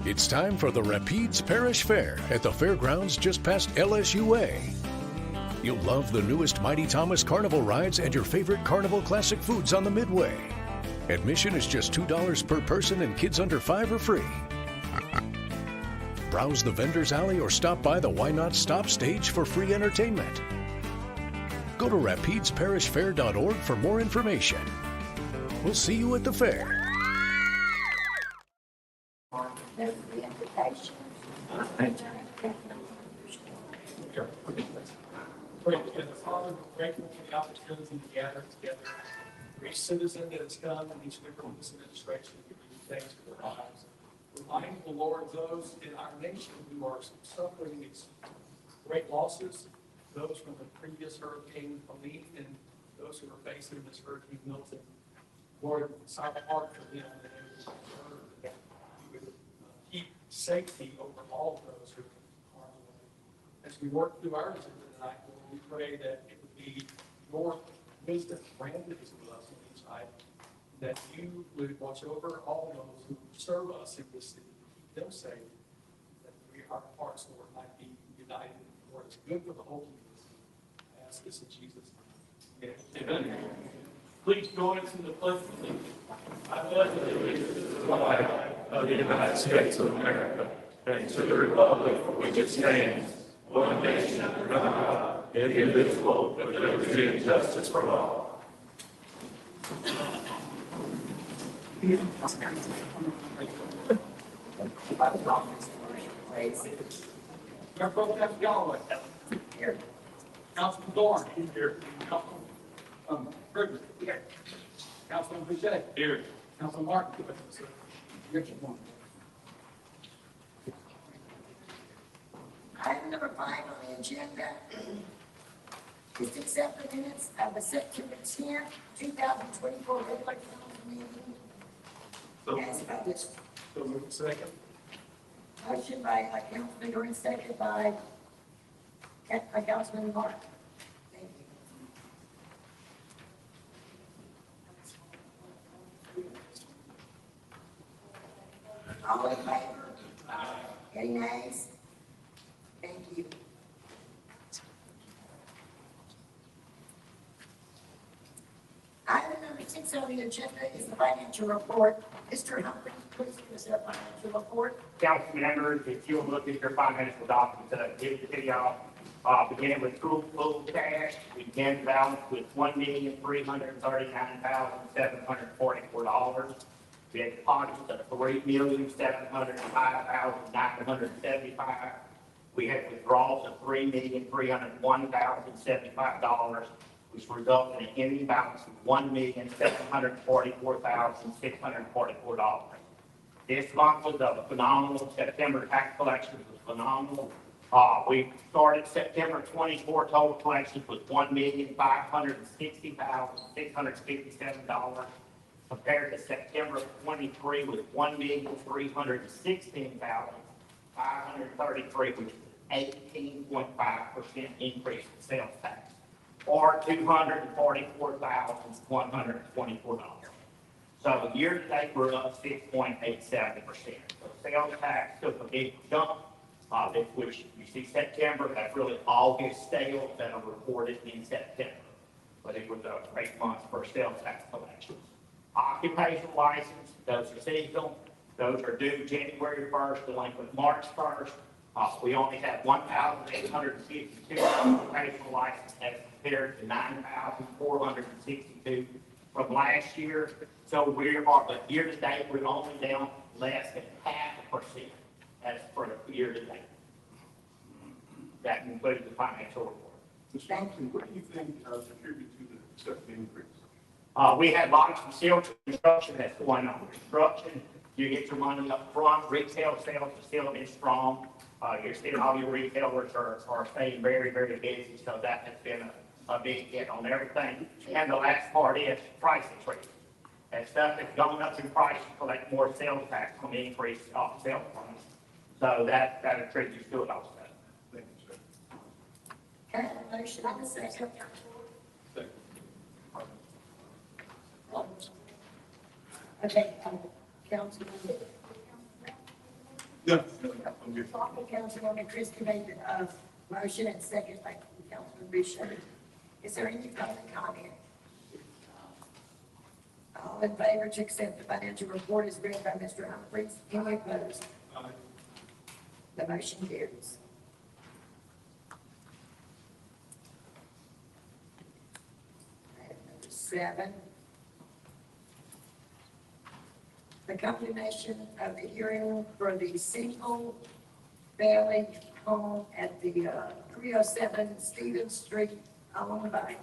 It's time for the Rapides Parish Fair at the fairgrounds just past LSUA. You'll love the newest Mighty Thomas Carnival rides and your favorite Carnival classic foods on the Midway. Admission is just $2 per person and kids under 5 are free. Browse the vendors alley or stop by the Why Not Stop stage for free entertainment. Go to rapidesparishfair.org for more information. We'll see you at the fair. There's the invitation. Father, we're grateful for the opportunity to gather together. For each citizen that has come and each member of this administration, we give you thanks for their lives. Reminding the Lord those in our nation who are suffering these great losses, those from the previous Hurricane Helene and those who are facing this Hurricane Milton. Lord, it's our heart for them that you would keep safety over all of those who are harmed. As we work through our agenda tonight, Lord, we pray that it would be your wisdom granted to us on each item, that you would watch over all those who serve us in this city, keep them safe, that our hearts, Lord, might be united. Lord, it's good for the whole community. I ask this in Jesus' name. Amen. Please join us in the pledge of allegiance. I pledge allegiance to the flag of the United States of America and to the republic for which it stands, one nation under God, indivisible, with liberty and justice for all. Mayor Pro Tem Galloway. Here. Councilman Dorn. Here. Councilman Bridges. Here. Councilman Boucher. Here. Councilman Martin. Richard. Item number 5 on the agenda is to accept the minutes of the September 10th, 2024 regular council meeting. As published. So move second. Motion by Councilman Dorn, second by Councilman Martin. Thank you. All in favor? Any nays? Thank you. Item number 6 on the agenda is the financial report. Mr. Humphrey, please give us our financial report. Council members, if you'll look at your financial documents, give the video, beginning with full cash, we began the balance with $1,339,744. We had deposits of $3,705,975. We had withdrawals of $3,301,075, which resulted in an ending balance of $1,744,644. This month was a phenomenal. September tax collections was phenomenal. We started September 24 total collections with $1,560,657 compared to September 23 with $1,316,533, which is an 18.5% increase in sales tax, or $244,124. So year to date, we're up 6.87%. So sales tax took a big jump, which you see September, that's really August sales that are reported in September. But it was a great month for sales tax collections. Occupational license, those are seasonal. Those are due January 1st, delinquent March 1st. We only had 1,852 occupational licenses as compared to 9,462 from last year. So we are, but year to date, we're only down less than 0.5% as for the year to date. That includes the financial report. Mr. Thompson, what do you think contributed to the sudden increase? We had lots of sales construction that's going on. Construction, you get your money up front. Retail sales are still been strong. You're seeing all your retailers are staying very, very busy. So that has been a big hit on everything. And the last part is price increase. As stuff that's going up in price, you collect more sales tax on the increase of sales price. So that attributes to it also. Thank you, sir. Okay, motion on the second. Second. Okay, Councilman. No, I'm good. Councilwoman Christie made the motion and second by Councilman Boucher. Is there any public comment? All in favor to accept the financial report is read by Mr. Humphries. Any opposed? Aye. The motion carries. Item number 7. The condemnation of the hearing for the single family home at the 307 Stevens Street, owned by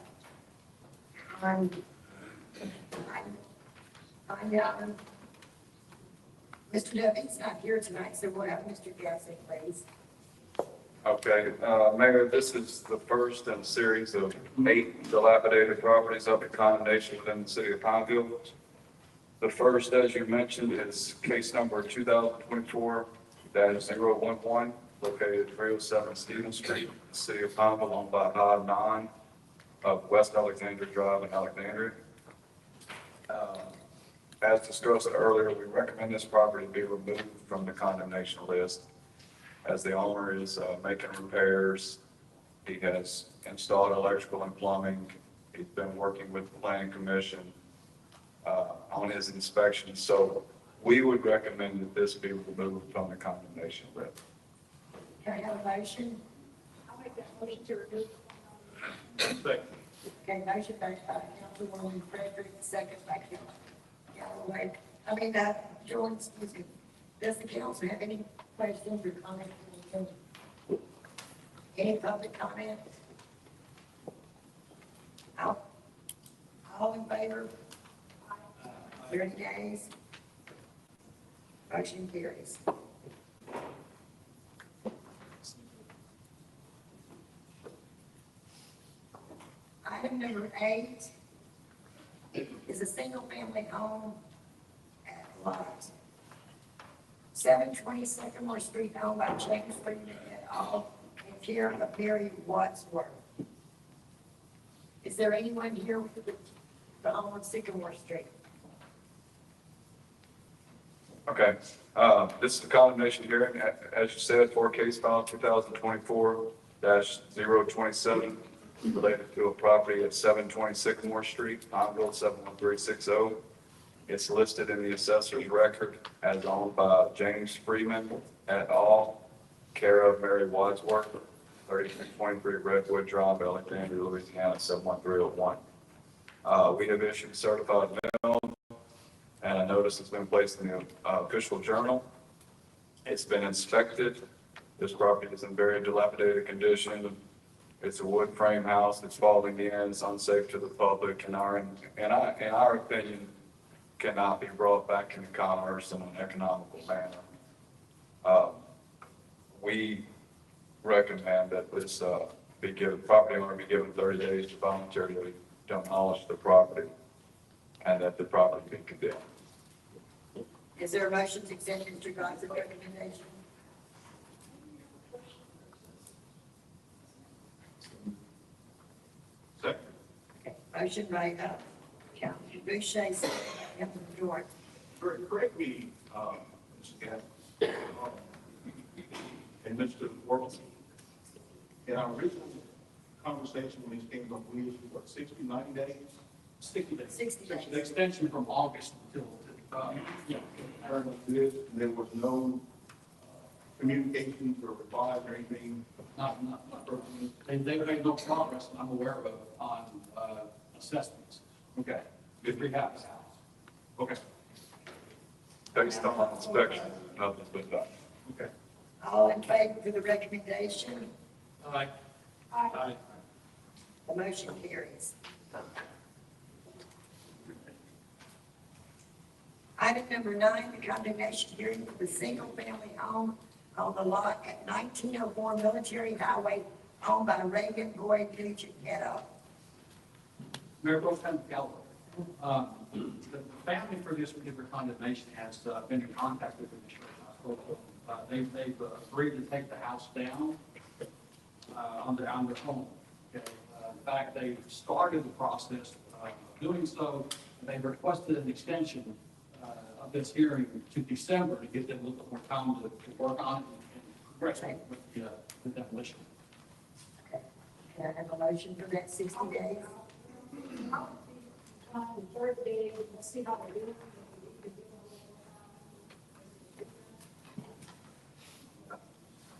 Mr. Duffy's not here tonight, so we'll have Mr. Gasson, please. Okay, Mayor, this is the first in a series of 8 dilapidated properties up in condemnation within the city of Pineville. The first, as you mentioned, is case number 2024-011, located 307 Stevens Street, the city of Pineville, owned by Hod 9 of West Alexandria Drive in Alexandria. As discussed earlier, we recommend this property be removed from the condemnation list as the owner is making repairs. He has installed electrical and plumbing. He's been working with the planning commission on his inspection. So we would recommend that this be removed from the condemnation list. Can I have a motion? I'll make that motion to remove. Second. Okay, motion by Councilwoman Frederick, second by Jones, excuse me. Does the council have any questions or comments? Any public comment? All in favor? 30 days. Motion carries. Item number 8 is a single-family home at lot 720 Sycamore Street, owned by James Freeman et al., in care of Mary Wadsworth. Is there anyone here with the home on Sycamore Street? Okay, this is the condemnation hearing, as you said, for case file 2024-027, related to a property at 720 Sycamore Street, Pineville 71360. It's listed in the assessor's record as owned by James Freeman et al., care of Mary Wadsworth, 3323 Redwood Drive, Alexandria, Louisiana 71301. We have issued certified mail, and a notice has been placed in the official journal. It's been inspected. This property is in very dilapidated condition. It's a wood frame house. It's falling in. It's unsafe to the public. In our opinion, cannot be brought back into commerce in an economical manner. We recommend that this property owner be given 30 days to voluntarily demolish the property, and that the property be condemned. Is there a motion to accept Mr. Goss's recommendation? Second. Okay, motion by Councilman Boucher, second by Councilman Jordan. Correct me, Mr. Gadd, and Mr. Worthington. In our original conversation, when these came up, we used, 60, 90 days? 60 days. 60 days. The extension from August until, yeah. There was no communications or replies or anything. Not, they made no progress that I'm aware of on assessments. Okay. Good rehab house. Okay. Based on inspection, nothing's been done. Okay. All in favor for the recommendation? Aye. Aye. The motion carries. Item number 9, the condemnation hearing for the single-family home on the lot at 1904 Military Highway, owned by Reagan Boyd Nugent et al. Mayor Pro Tem Galloway, the family for this particular condemnation has been in contact with the insurance hospital. They've agreed to take the house down on their home. Okay. In fact, they started the process of doing so. They requested an extension this hearing to December to give them a little bit more time to work on it and progress with the demolition. Okay. Can I have a motion for that 60 days? The third day, we'll see how they do. I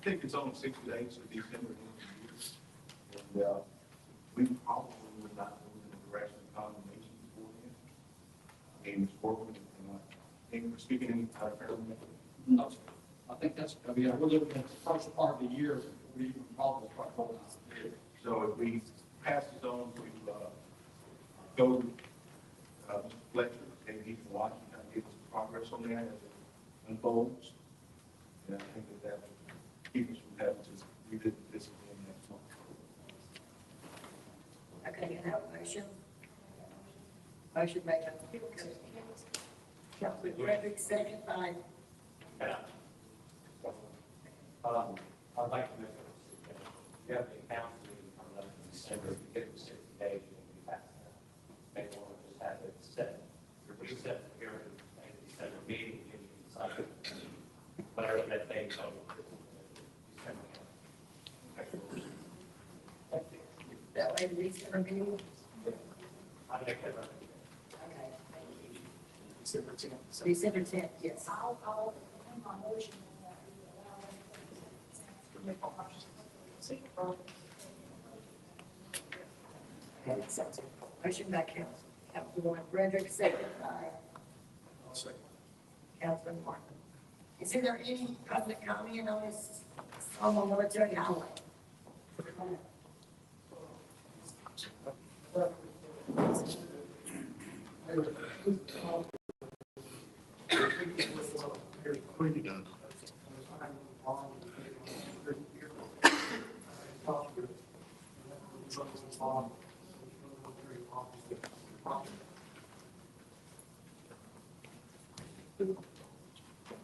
think it's only 60 days for December. And, we probably would not move in the direction of condemnation beforehand. And it's working, and I think we're speaking in out of parallel. No, sir. I think that's, I mean, we're looking at the first part of the year, we can probably start rolling out. So if we pass this on to, go, Mr. Fletcher, and he can watch and kind of give us progress on that as it unfolds. And I think that would keep us from having to revisit this again next month. Okay, can I have a motion? Motion made by Councilman Frederick, second by, I'd like to make a suggestion. You have the council meeting coming up in December, if you give them 60 days, you can be past that. Maybe want to just have it set, reset the hearing, and December meeting, and you can decide whatever that day is. that way the December meeting. I make that recommendation. Okay, thank you. December 10th. December 10th, yes. I'll amend my motion that we allow them to Okay, so, motion by Councilman Frederick, second by I'll second. Councilman Martin. Is there any public comment on this, on the military highway?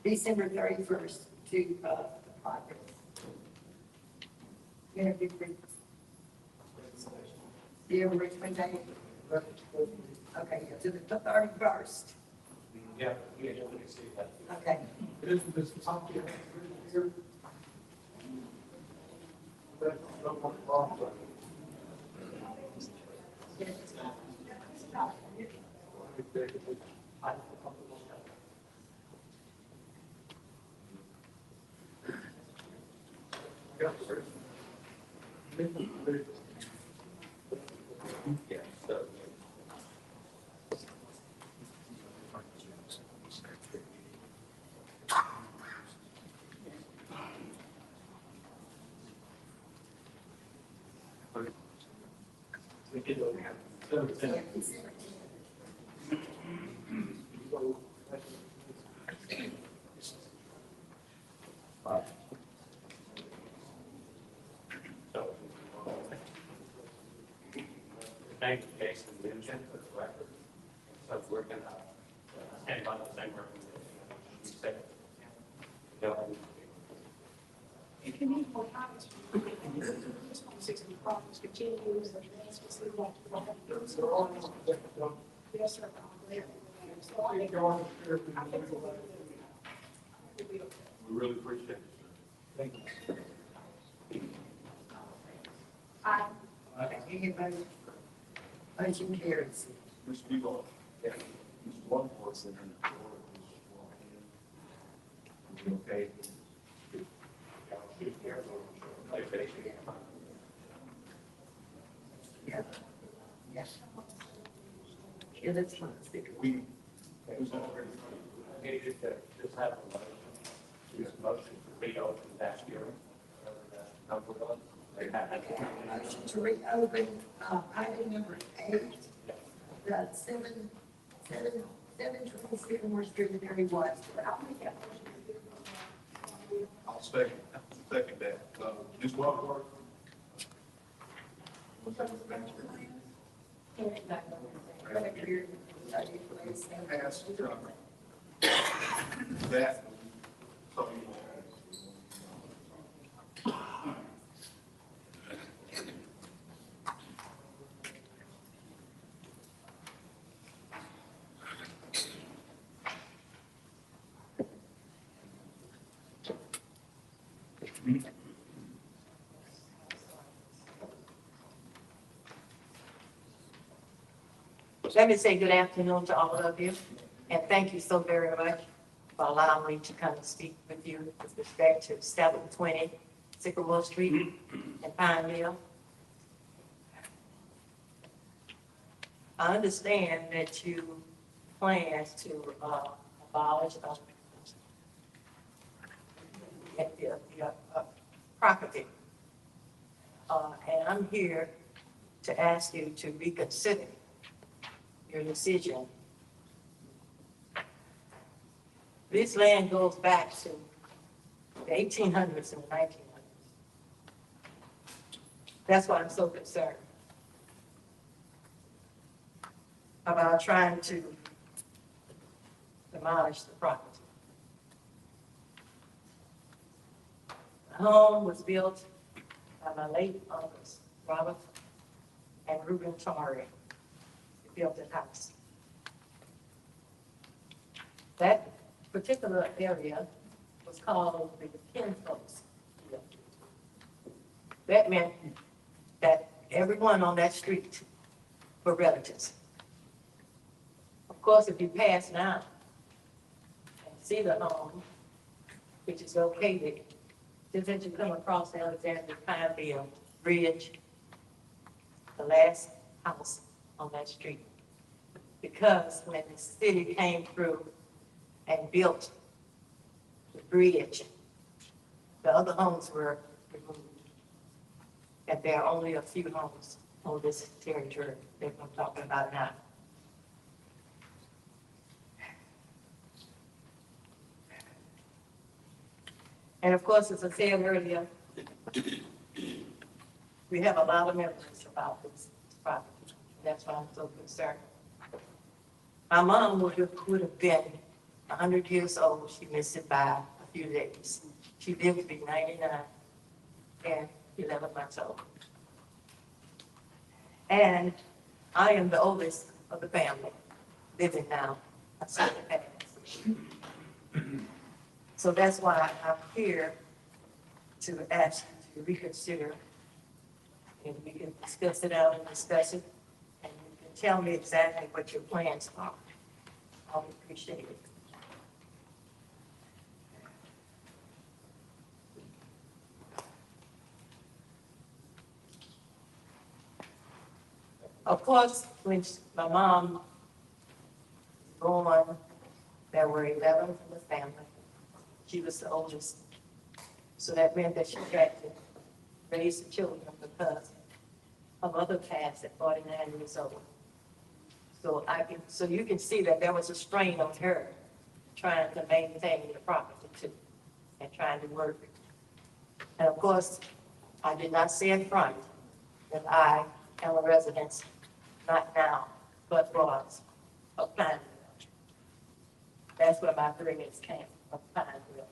December 31st to, the project. Interview with the Richmond Day. Okay, yeah, to the 31st. Yeah, we can see that. Okay. Yeah, so. We did what we had. So, Yeah, December. thank you, Jason, Vincent, for the record. So we're gonna stand by the same recommendation. You said, no, If you need more comments, 60 problems continues, the trans facility, yes, sir. So I think we'll- We really appreciate it. Thank you. I, Any opposed? Motion carries. Mr. Duval. Yeah. Mr. Longworth in the floor. Okay. Yeah. Yes. Yeah, that's fine. We, needed to just have a motion. Use a motion to reopen that hearing. Number one. They have it. Okay, motion to reopen, item number 8, the 726 Moore Street, Mary Watts. I'll make that motion. I'll second that. Ms. Longworth. Pass, that. Let me say good afternoon to all of you, and thank you so very much for allowing me to come and speak with you with respect to 720 Sycamore Street in Pineville. I understand that you plan to abolish the property. And I'm here to ask you to reconsider your decision. This land goes back to the 1800s and the 1900s. That's why I'm so concerned about trying to demolish the property. The home was built by my late uncles, Robert and Reuben Torrey. They built the house. That particular area was called the Pineville. That meant that everyone on that street were relatives. Of course, if you pass now and see the home, which is located, just as you come across the Alexander Pineville Bridge, the last house on that street. Because when the city came through and built the bridge, the other homes were removed. And there are only a few homes on this territory that I'm talking about now. And of course, as I said earlier, we have a lot of memories about this property. That's why I'm so concerned. My mom would have been 100 years old. She missed it by a few days. She lived to be 99 and 11 months old. And I am the oldest of the family living now. So that's why I'm here to ask you to reconsider, and we can discuss it out and discuss it, and you can tell me exactly what your plans are. I would appreciate it. Of course, when my mom was born, there were 11 from the family. She was the oldest. So that meant that she had to raise the children because her mother passed at 49 years old. So you can see that there was a strain on her trying to maintain the property too and trying to work. And of course, I did not say in front that I am a resident, not now, but was of Pineville. That's where my brilliance came from, Pineville.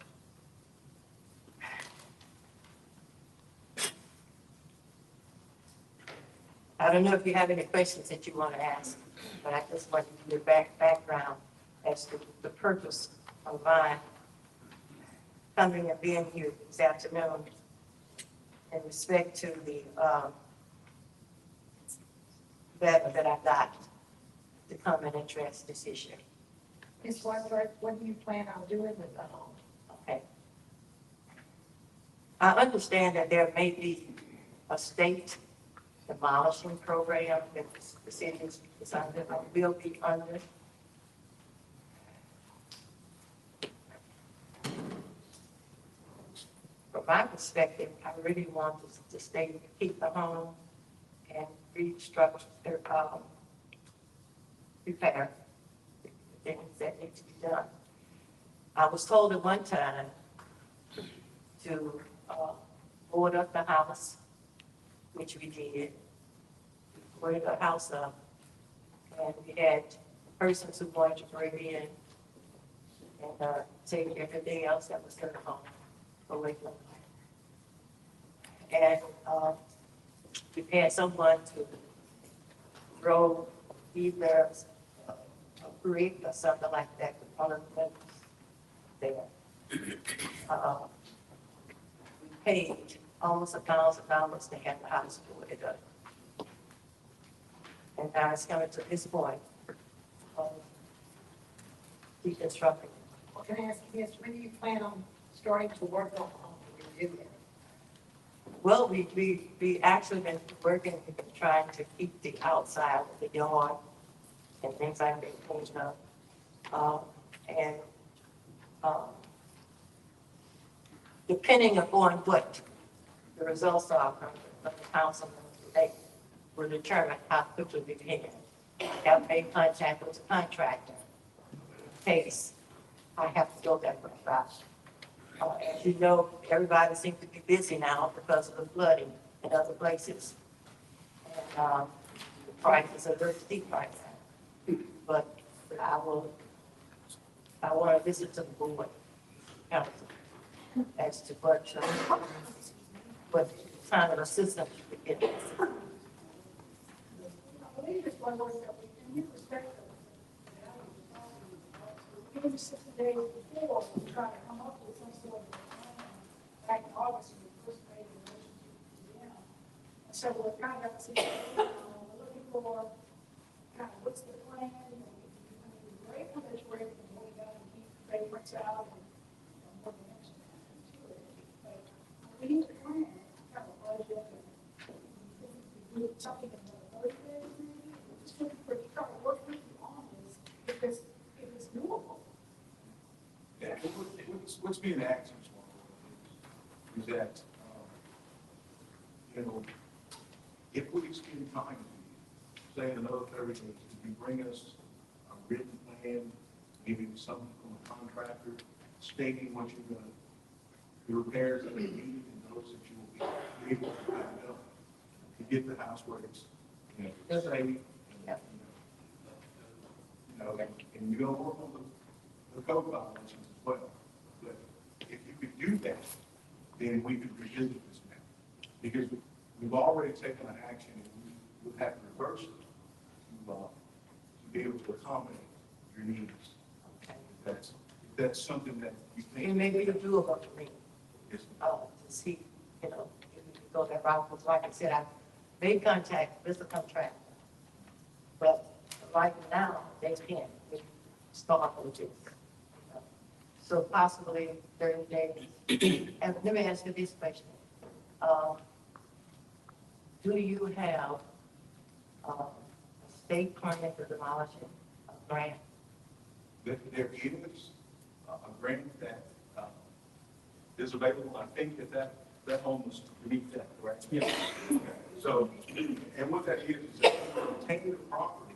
I don't know if you have any questions that you want to ask, but I just want to give you a background as to the purpose of my coming and being here this afternoon in respect to the letter that I got to come and address this issue. Ms. Whitworth, what do you plan on doing with the home? Okay. I understand that there may be a state demolishing program that the city is under, or will be under. From my perspective, I really want the state to keep the home and restructure, repair the things that need to be done. I was told at one time to board up the house, which we did. We boarded the house up, and we had persons who wanted to break in and take everything else that was in the home away from them. And we had someone to throw either a brick or something like that with one of the windows there. We paid almost $1,000 to have the house boarded up. And now it's coming to this point of deconstructing. Well, can I ask you this, when do you plan on starting to work on the review? Well, we actually been working, trying to keep the outside of the yard and things like that cleaned up. And, depending upon what the results are from the council today, will determine how quickly we can. Have made contact with the contractor. In case I have to go that route. As you know, everybody seems to be busy now because of the flooding in other places. And, the prices are very steep right now. But I want to visit to the board council as to what kind of assistance you could get. I believe it's one word that we can respect it. Maybe 60 days before, we try to come up with some sort of plan. Back in August, we first made a relationship with them. And so we're kind of we're looking for kind of what's the plan, and the great one is where we can really go and keep favorites out and what the next one is to it. But we need a plan, kind of budget, and do something in the 30 days, maybe. We're just looking for, try to work with you on this, because if it's doable. Yeah, what's being asked is that, you know, if we extend time, say in another 30 days, if you bring us a written plan, maybe something from a contractor stating what you're going to, the repairs that are needed and those that you will be able to back up to get the house where it's, you know, safe. Yep. You know, and you're going to work on the code violations as well. But if you could do that, then we could revisit this now. Because we've already taken an action and we would have to reverse it to be able to accommodate your needs. That's something that you think. And maybe you do about the ring. Yes. To see, you know, if we can go that route, because like I said, I made contact with the contractor. But right now, they can't start with this. So possibly 30 days. And let me ask you this question. Do you have a state permit for demolition grant? There is a grant that is available. I think that home was beneath that, correct? Yeah. So, and what that is that you retain the property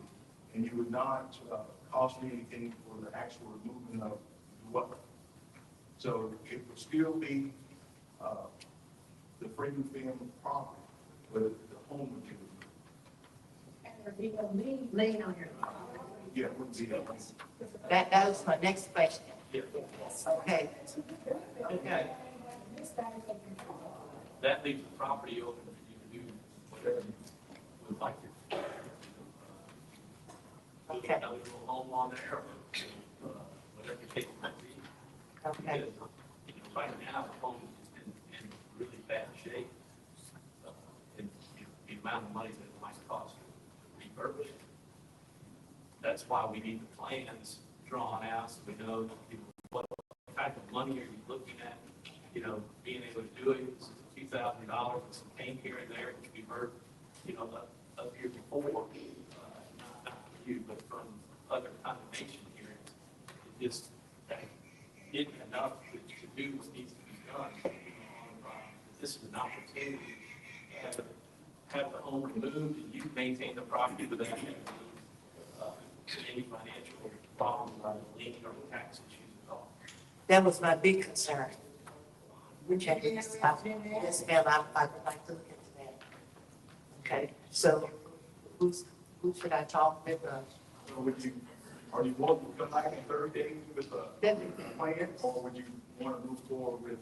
and you would not cost me anything for the actual removal of the well. So it would still be the Freedom family property, but the home would be removed. And there'd be no need. Lean on your. Yeah, it wouldn't be. That was my next question. Yeah. Okay. Okay. That leaves the property open for you to do whatever you would like to. Okay. Another little home on there, or whatever the case might be. Okay. Because, you know, right now, the home is in really bad shape. And the amount of money that it might cost to refurbish it. That's why we need the plans drawn out, so we know, you know, what type of money are you looking at, you know, being able to do it. This is $2,000 with some paint here and there, which we've heard, you know, up here before, not from you, but from other condemnation hearings. It just isn't enough to do what needs to be done. This is an opportunity to have the home removed and you maintain the property without having any financial problems or lien or tax issues at all. That was my big concern. Which I didn't, yes, ma'am, I would like to look into that. Okay, so who should I talk with? So are you wanting to come back in 30 days with a plan, or would you want to move forward with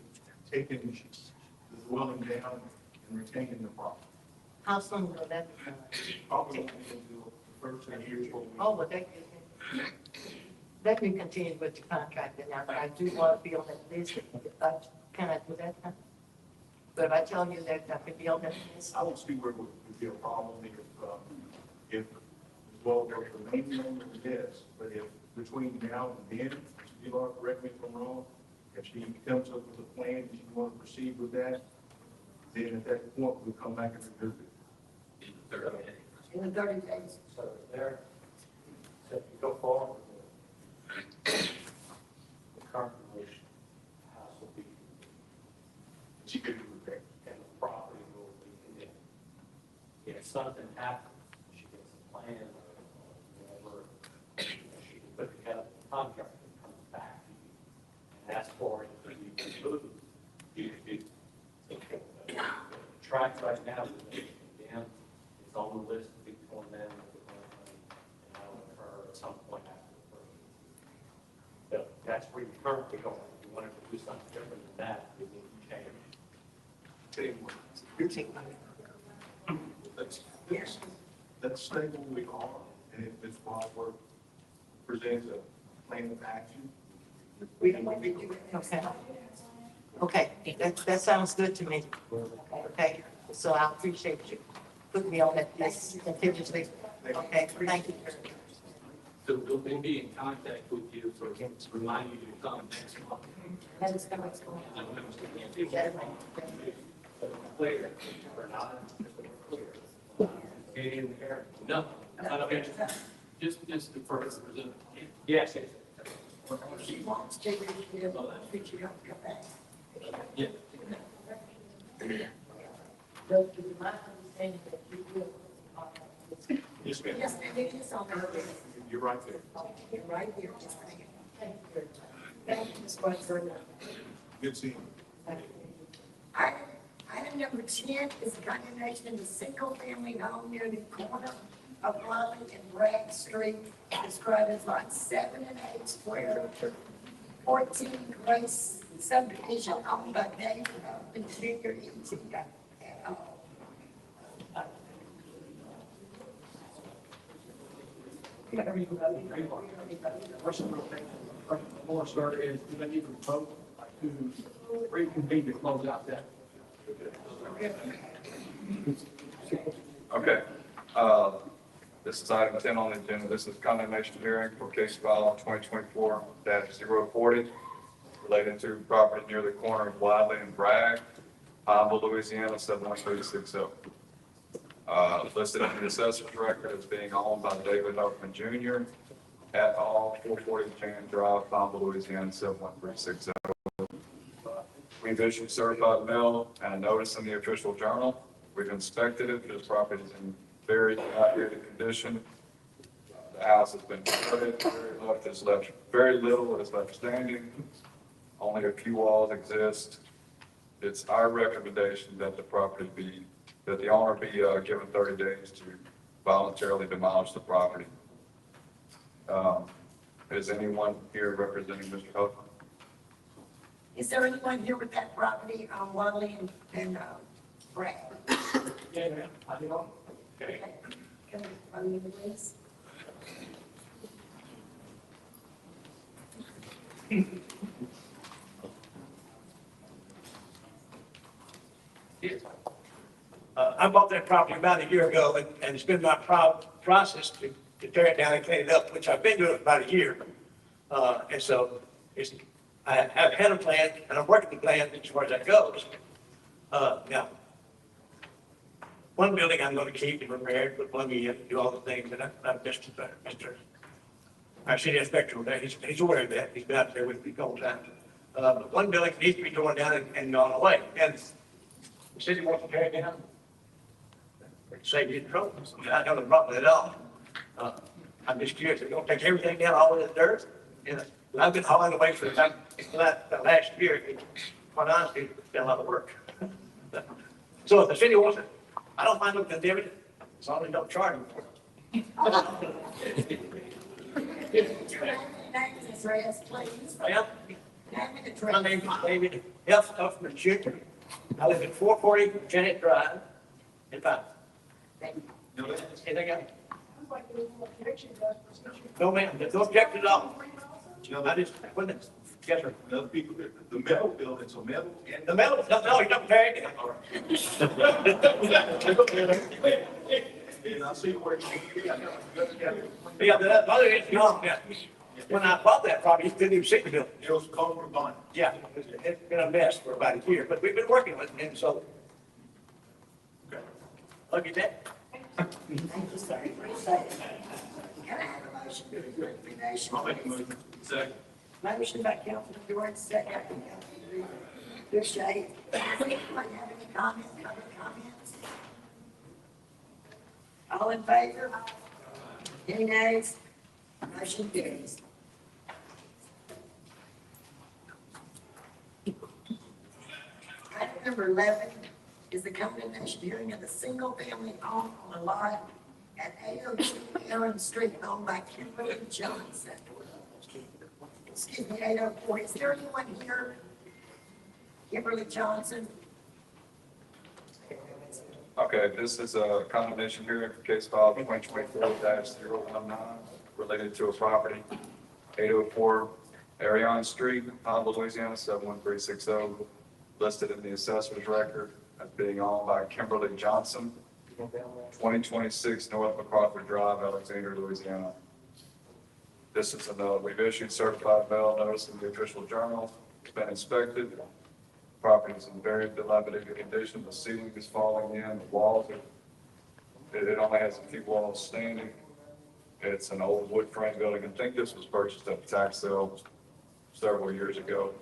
taking the dwelling down and retaining the property? How soon will that be done? Probably until the first of the year. Oh, well, let me continue with the contract now, but I do want to be on that list. Can I do that now? But if I tell you that I could be on that list, I don't see where it would be a problem if, well, they're remaining on the list, but if between now and then, you are, correct me if I'm wrong, if she comes up with a plan and she wants to proceed with that, then at that point, we'll come back and revisit it. In the 30 days. So there, so if you go forward, the current motion, the house will be, She could do that. and the property will be condemned. If something happens, she gets a plan, or whatever, she can put together a contract and comes back to you and asks for it to be removed. Track right now, is condemned, it's on the list to be torn down, and that will occur at some point after the first. So that's where you're currently going. If you wanted to do something different than that, you need to change. Yes. Let's stay where we are, and if Ms. Wadsworth presents a plan of action, We don't want to do it. okay. Okay, that sounds good to me. Okay, so I appreciate you putting me on that list continuously. Okay, thank you. So will they be in contact with you for, to remind you to come next month? That is what's going I on. don't understand. Clear or not, clear. Get in there. No, I don't get you. Just the first present. Yes, yes. She wants to reveal, but you don't come back. Yeah. So, to my understanding that you will, yes, ma'am. Yes, ma'am, it is on the list. You're right there. You're right here, just a minute. thank you very much. Thank you, Ms. Wadsworth. Good seeing you. Item number 10 is condemnation of a single-family home near the corner of Raleigh and Bragg Street, described as lot 7 and 8 square, 14 Grace subdivision owned by David Hoffman Jr. E.T. First of all, start is, do they need to vote to reconvene to close out that? Okay. This is item 10 on the agenda. This is condemnation hearing for case file 2024-040 related to property near the corner of Wiley and Bragg, Pineville, Louisiana, 71360. Listed in the assessor's record as being owned by David Huffman Jr. at all 440 Chan Drive, Pineville, Louisiana, 71360. We've issued certified mail and a notice in the official journal. We've inspected it. This property is in very dilapidated condition. The house has been flooded, very little is left standing. Only a few walls exist. It's our recommendation that the owner be given 30 days to voluntarily demolish the property. Is anyone here representing Mr. Huffman? Is there anyone here with that property on Wiley and Bragg? Yeah, ma'am. I do. Okay. Can we run the list? I bought that property about a year ago, and it's been my process to tear it down and clean it up, which I've been doing for about a year. And so I have had a plan, and I'm working the plan as far as that goes. Now, one building I'm going to keep and repair, but one we have to do all the things that I've just, our city inspector, he's aware of that. He's been out there with me all the time. But one building needs to be torn down and gone away. And the city wants to tear it down. Save you trouble. I don't have a problem with it at all. I'm just curious, they're gonna take everything down, all of the dirt? And I've been hauling away for the last year. Quite honestly, it's been a lot of work. So if the city wants it, I don't mind them condemning it, as long as they don't charge them for it. Name and address, please. Well, Name and my address. name is David F. Huffman Jr. I live at 440 Janet Drive in Pineville. Anything else? Sounds like there's no objection, but No, ma'am, there's no objection at all. I just, Yes, sir. And other people, the metal buildings are metal. And the metal, no, you don't tear it down. And I see where you. Yeah, the other is gone now. When I bought that property, it didn't even sit in the building. It was covered by. Yeah, it's been a mess for about a year, but we've been working with it, and so. Look at that. Thank you, sir. Appreciate it. Can I have a motion to approve the donation? I'll make a motion. Second. Motion by Councilman Jordan, second by Councilman Boucher. Does anyone have any comments, comments? All in favor? Any nays? Motion carries. Item number 11 is the condemnation hearing of the single-family home on a lot at 802 Aaron Street owned by Kimberly Johnson. Excuse me, 804. Is there anyone here? Kimberly Johnson? Okay, this is a condemnation hearing for case file 2024-019 related to a property, 804 Arion Street, Pineville, Louisiana, 71360, listed in the assessor's record as being owned by Kimberly Johnson, 2026 North MacArthur Drive, Alexandria, Louisiana. This is we've issued certified mail notice in the official journal. It's been inspected. Property is in very dilapidated condition. The ceiling is falling in, the walls it only has a few walls standing. It's an old wood frame building. I think this was purchased at a tax sale several years ago.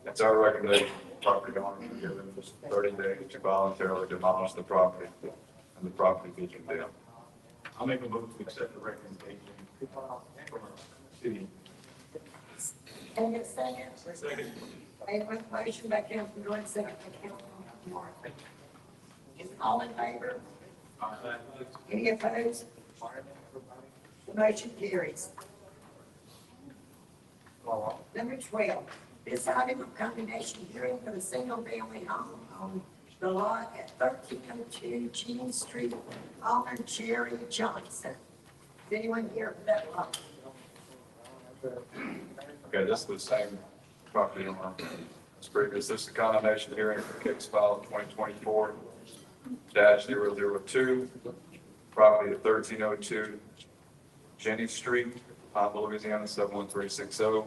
It's our recommendation, property owner to give them just 30 days to voluntarily demolish the property and the property be condemned. I'll make a motion to accept the recommendation from our city. Can I get a second? Second. I have a motion by Councilman Jordan, second by Councilman Martin. Is all in favor? Any opposed? The motion carries. Number 12, this item of condemnation hearing for the single-family home on the lot at 1302 Jean Street, owner Jerry Johnson. Is anyone here for that lot? Okay, this is the same property owner as previous. This is a condemnation hearing for case file 2024-002, property at 1302 Jenny Street, Pineville, Louisiana, 71360,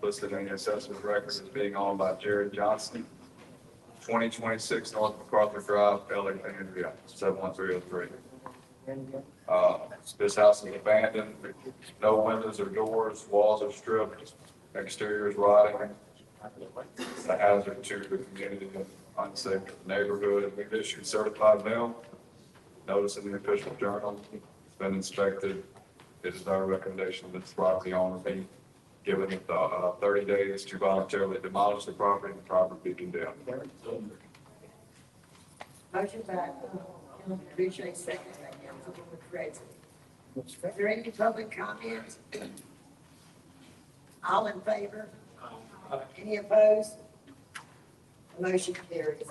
listed in the assessor's record as being owned by Jared Johnson, 2026 North MacArthur Drive, Alexandria, 71303. This house is abandoned, no windows or doors, walls are stripped, exterior is rotting. It's a hazard to the community and unsafe to the neighborhood. We've issued certified mail, notice in the official journal, it's been inspected. It is our recommendation that the property owner be given 30 days to voluntarily demolish the property and the property be condemned. Motion by Councilman Boucher, second by Councilwoman Fraser. Is there any public comment? All in favor? Any opposed? The motion carries.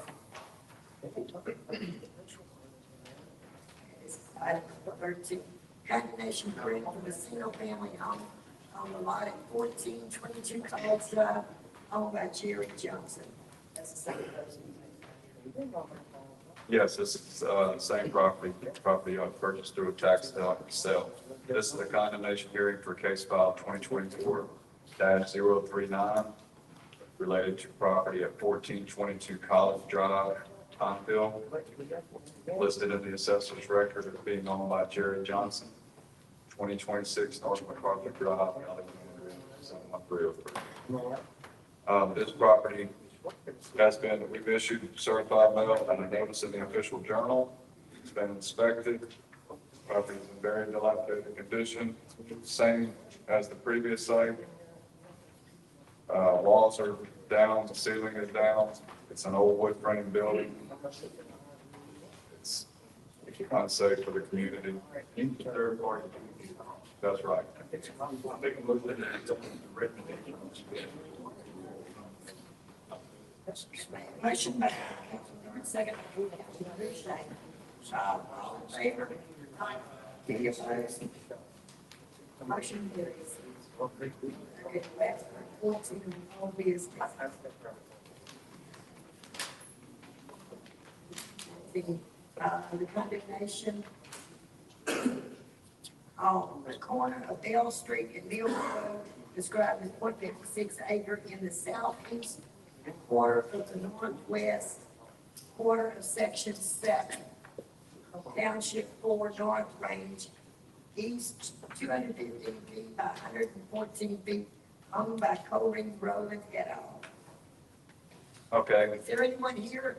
This is item number 13, condemnation hearing for the single-family home on the lot at 1422 College Drive, owned by Jerry Johnson. That's the same person. Yes, this is the same property purchased through a tax sale. This is a condemnation hearing for case file 2024-039 related to property at 1422 College Drive, Pineville, listed in the assessor's record as being owned by Jerry Johnson, 2026 North MacArthur Drive, Alexandria, 71303. This property we've issued certified mail and a notice in the official journal. It's been inspected. Property is in very dilapidated condition, same as the previous site. Walls are down, the ceiling is down. It's an old wood frame building. It's unsafe for the community. Third party. That's right. I'll make a motion to accept the recommendation. Motion by Councilman Jordan, second by Councilman Boucher. All in favor? Any opposed? The motion carries. Okay, last one. 14 on business. The condemnation on the corner of Bell Street and Mill Road, described as 156 acre in the southeast quarter of the northwest quarter of section 7, township 4 north range, east 215 feet by 114 feet, owned by Coleman Rowland et al. Okay, Is there anyone here,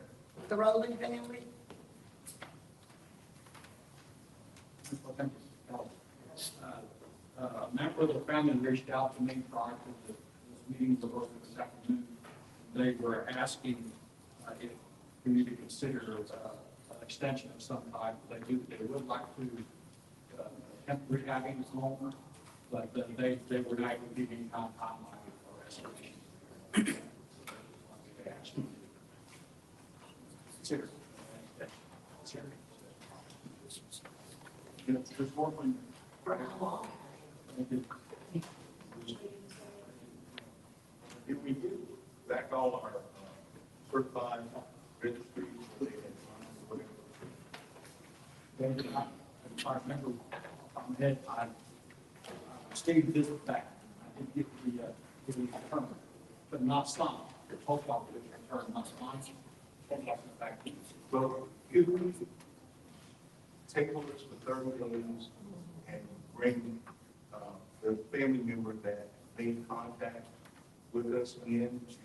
the Rowland family? A member of the family reached out to me prior to this meeting this afternoon. They were asking if we need to consider an extension of some type. They would like to attempt rehabbing his home, but they were not able to give any kind of timeline for restoration. Consider. There's more when For how long? If we do back all our certified registries, David, if I remember off my head, I stayed visit back. I did get the return, but not signed. The post office return not signed. Post office back. well, if we table this for 30 days and bring the family member that made contact with us in to,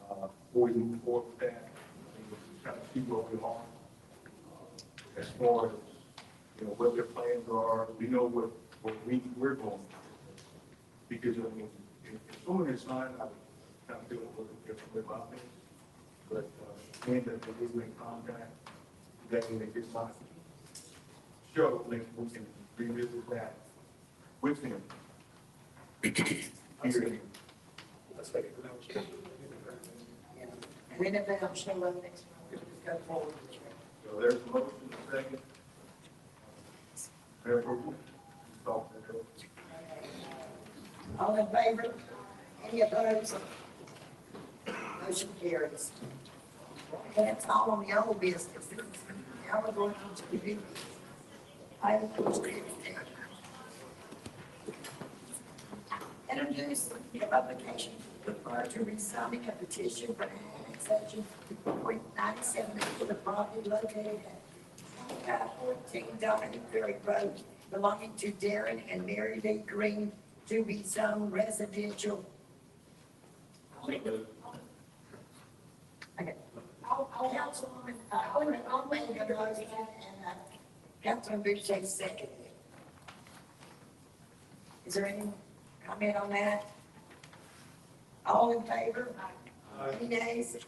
before we move forward with that, kind of see where we are. As far as, what their plans are, we know what we're going to do. Because, I mean, if someone is signed, I would kind of feel a little bit differently about this. But, and that they do make contact, that when they get signed, show, like, we can revisit that with him. Here. Let's take it. And then if they don't show up next month, we'll just go forward. So there's a motion, second. Mayor Burton, talk to her. All in favor? Any opposed? Motion carries. That's all on the old business. Now we're going on to the new business. Item number 16. Introduce the publication refer to rezoning a petition for annexation of 97 acres of property located at 14 Dominic Ferry Road belonging to Darren and Mary Lee Green to be zoned residential. Okay. Councilwoman, I'll make a motion and Councilman Boucher second. Is there any comment on that? All in favor? Any nays?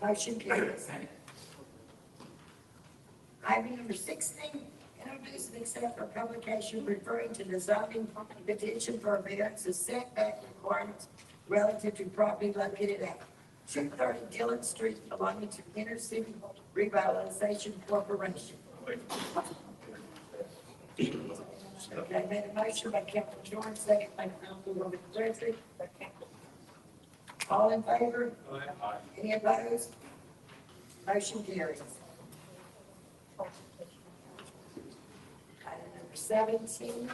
Motion carries. Item number 16, introduce and accept for publication referring to the zoning petition for a variance of setback requirements relative to property located at 230 Dillon Street belonging to Inner City Revitalization Corporation. Okay, made a motion by Councilman Jordan, second by Councilwoman Grizzly. All in favor? Any opposed? Motion carries. Item number 17.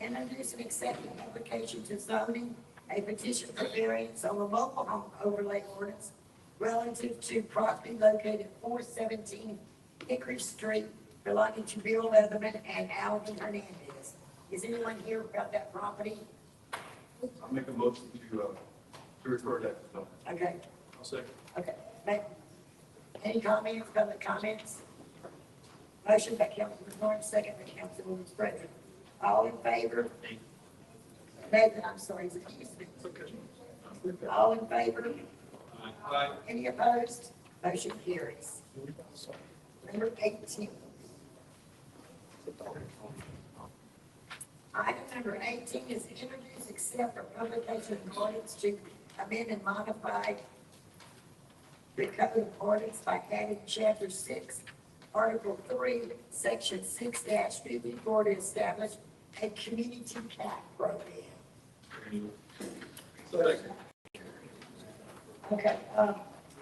Introduce and accept the application to zoning a petition for variance on the mobile home overlay ordinance relative to property located at 417 Hickory Street belonging to Bill Leatherman and Alvin Hernandez. Is anyone here about that property? I'll make a motion to refer that to the. Okay, I'll second. okay. Any comments, public comments? Motion by Councilman Norton, second by Councilwoman Sprecher. All in favor? Nathan, I'm sorry, excuse me. All in favor? Any opposed? Motion carries. Number 18. Item number 18 is introduce, accept, or publication of ordinance to amend and modify the code of ordinance by adding chapter 6, article 3, section 6-54 to establish a community cap program. Okay,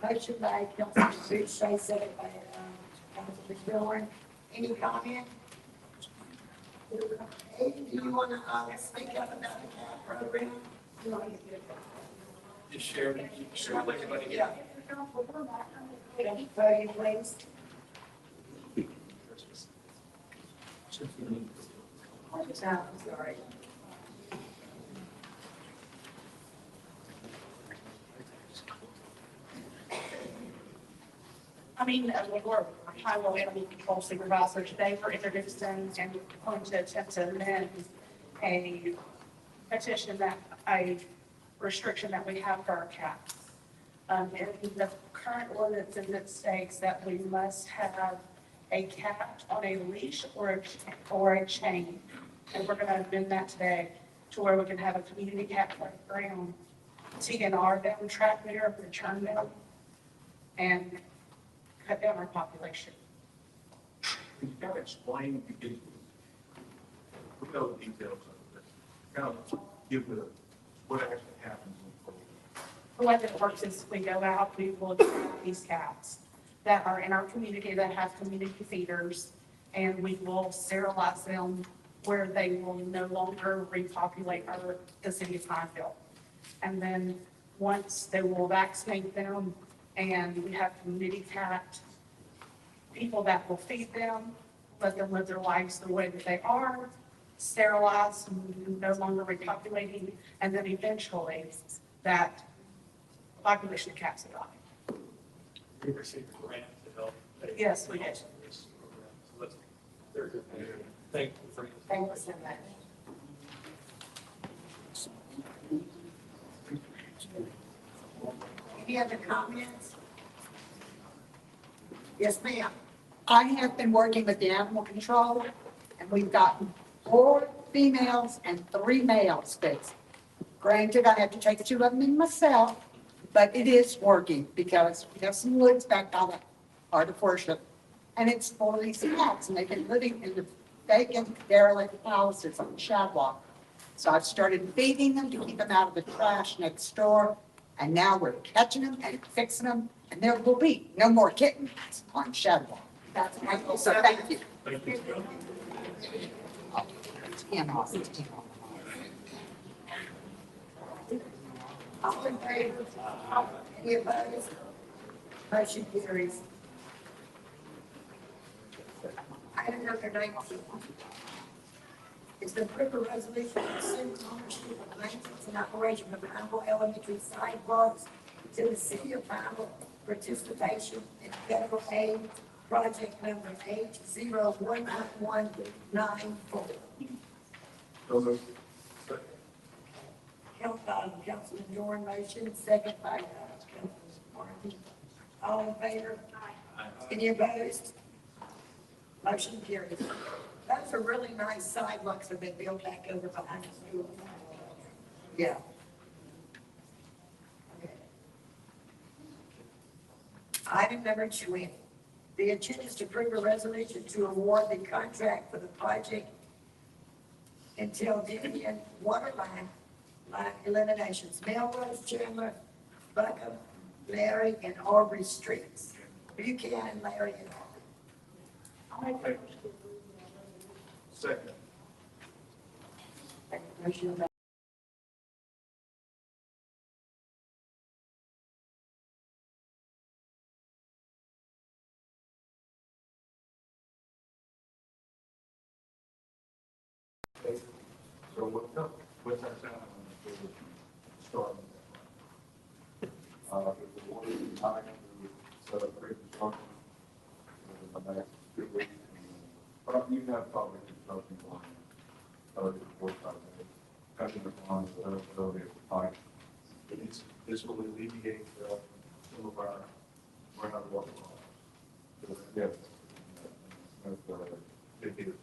motion by Councilman Boucher, second by, Councilman Dorn. Any comment? Hey, do you want to, speak up about the CAP program? Just share with everybody. Yeah. Vote, please. I'm sorry. We're highway animal control supervisor today for introducing and going to attempt to amend a petition a restriction that we have for our cats. In the current ordinance, it states that we must have a cat on a leash or a chain. And we're gonna amend that today to where we can have a community cat playground, TNR them, trap them, return them, and cut down our population. Can you kind of explain, we know the details of it, kind of give what actually happens in The way that it works is we go out, we will attract these cats that are in our community that have community feeders, and we will sterilize them where they will no longer repopulate the city of Pineville. And then once they will vaccinate them, and we have community cat people that will feed them, let them live their lives the way that they are, sterilize, no longer repopulating, and then eventually that population of cats will die. We received a grant to help. Yes, we did. So that's very good. Thank you for. Thank you so much. Any other comments? Yes, ma'am. I have been working with the animal control, and we've gotten 4 females and 3 males fixed. Granted, I have to take 2 of them in myself, but it is working because we have some woods back by the Art of Worship. And it's full of these cats, and they've been living in the vacant, derelict houses on Shadwalk. So I've started feeding them to keep them out of the trash next door. And now we're catching them and fixing them, and there will be no more kittens on Shadwalk. That's wonderful, so thank you. Thank you. 10 off, 10 off. All in favor? Any opposed? Motion carries. Item number 19 is the approval resolution to assume ownership of maintenance and operation of Pineville Elementary sidewalks to the city of Pineville participation in federal aid project number H019194. Councilman Dorn motion, second by Councilman Martin. All in favor? Any opposed? Motion carries. Those are really nice sidewalks that have been built back over behind the school. Yeah. Okay. Item number 20. The agenda is to approve a resolution to award the contract for the project until Vivian water line eliminations, Melrose, Chandler, Buckham, Larry, and Aubrey streets. Buchanan, Larry, and Aubrey. Second. Motion by So what's that sound? Start. If the water is high, set up pre-construction. The next 2 weeks. But you have probably construction plan. 30 to 45 days. Cutting the line, availability of the pipe. This will alleviate some of our water loss. So, yes. That's big deal.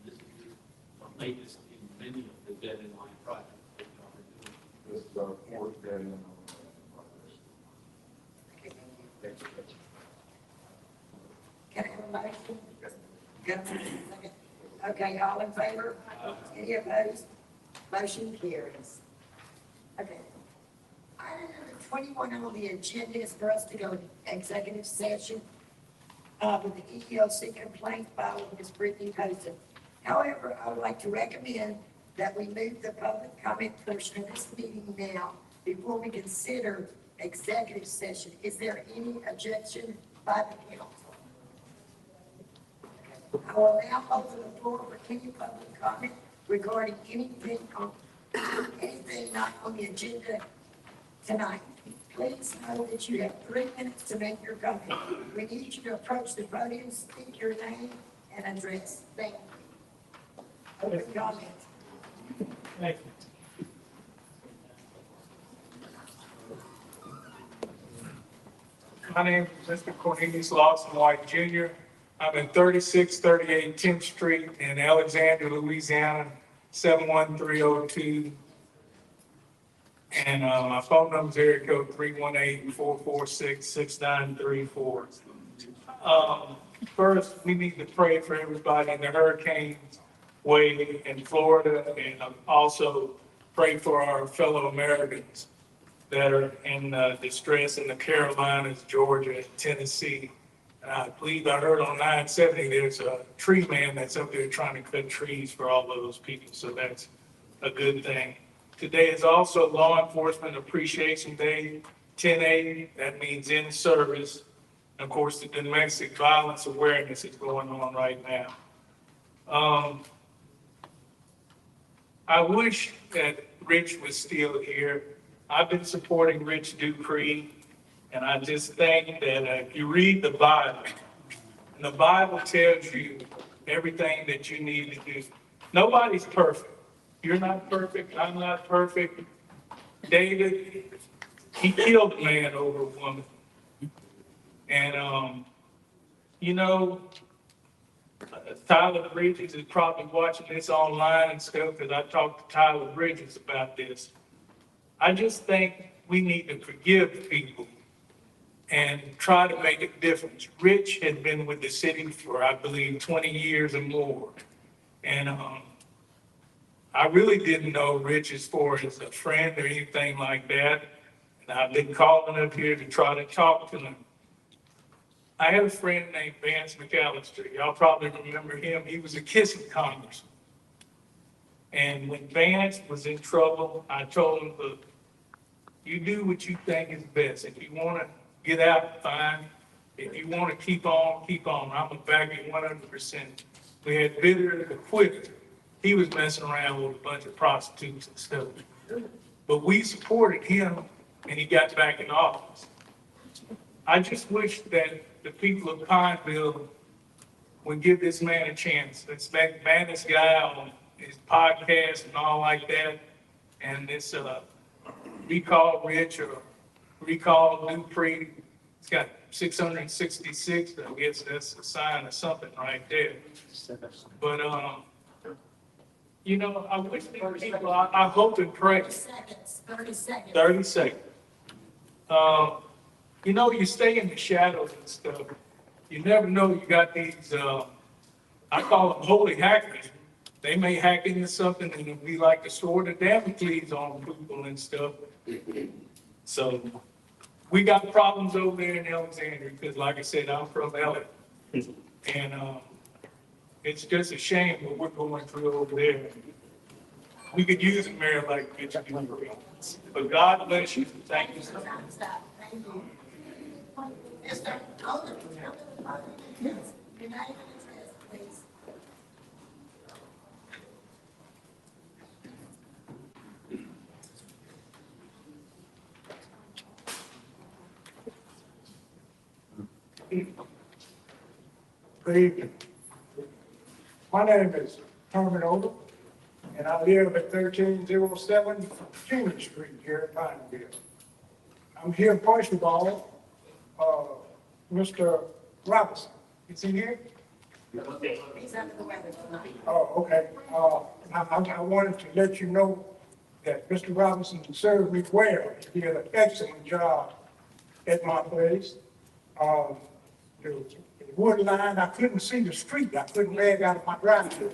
This is the latest in many of the dead in line projects that y'all are doing. This is our fourth day in. Can I have a motion? Good. Okay. Okay, all in favor? Any opposed? Motion carries. Okay. Item number 21 on the agenda is for us to go to executive session with the EEOC complaint filed with Ms. Brittany Poston. However, I would like to recommend that we move the public comment portion of this meeting now before we consider executive session. Is there any objection by the council? I will now open the floor for any public comment regarding anything not on the agenda tonight. Please know that you have 3 minutes to make your comment. We need you to approach the podium, speak your name, and address. Thank you. Open comment. Thank you. My name is Mr. Cornelius Lawson White Jr. I'm in 3638 10th Street in Alexandria, Louisiana, 71302. And my phone number is area code 318-446-6934. First, we need to pray for everybody in the hurricane wave in Florida, and also pray for our fellow Americans that are in distress in the Carolinas, Georgia, Tennessee. And I believe I heard on 970 there's a tree man that's up there trying to cut trees for all of those people, so that's a good thing. Today is also Law Enforcement Appreciation Day, 10A. That means in service. And of course, the domestic violence awareness is going on right now. I wish that Rich was still here. I've been supporting Rich Dupree, and I just think that if you read the Bible, and the Bible tells you everything that you need to do. Nobody's perfect. You're not perfect. I'm not perfect. David, he killed a man over a woman. And, you know, Tyler Bridges is probably watching this online and stuff because I talked to Tyler Bridges about this. I just think we need to forgive people and try to make a difference. Rich had been with the city for, I believe, 20 years or more. And I really didn't know Rich as far as a friend or anything like that. And I've been calling up here to try to talk to him. I had a friend named Vance McAllister. Y'all probably remember him. He was a kissing congressman. And when Vance was in trouble, I told him, look, you do what you think is best. If you want to get out, fine. If you want to keep on, keep on. I'm going to back you 100%. We had Bitter the Quitter. He was messing around with a bunch of prostitutes and stuff. But we supported him, and he got back in office. I just wish that the people of Pineville would give this man a chance. Let's ban this guy on his podcast and all like that. And this recall Rich or recall Dupree, it's got 666. I guess that's a sign of something right there. But, you know, I wish these people, I hope and pray. 30 seconds, 30 seconds. 30 seconds. You know, you stay in the shadows and stuff. You never know you got these, I call them holy hackers. They may hack into something and it'll be like the sword of Damocles on people and stuff. So we got problems over there in Alexandria because, like I said, I'm from LA. And it's just a shame what we're going through over there. We could use a mayor like Mitch Dupree. But God bless you. Thank you. Stop. Thank you. Mr. Holder, your name and address, please. Good evening. My name is Herman Odom, and I live at 1307 Junior Street here in Pineville. I'm here first of all, Mr. Robinson, is he here? He's under the weather tonight. Oh, okay. I wanted to let you know that Mr. Robinson served me well. He did an excellent job at my place. The wood line, I couldn't see the street. I couldn't leg out of my driveway.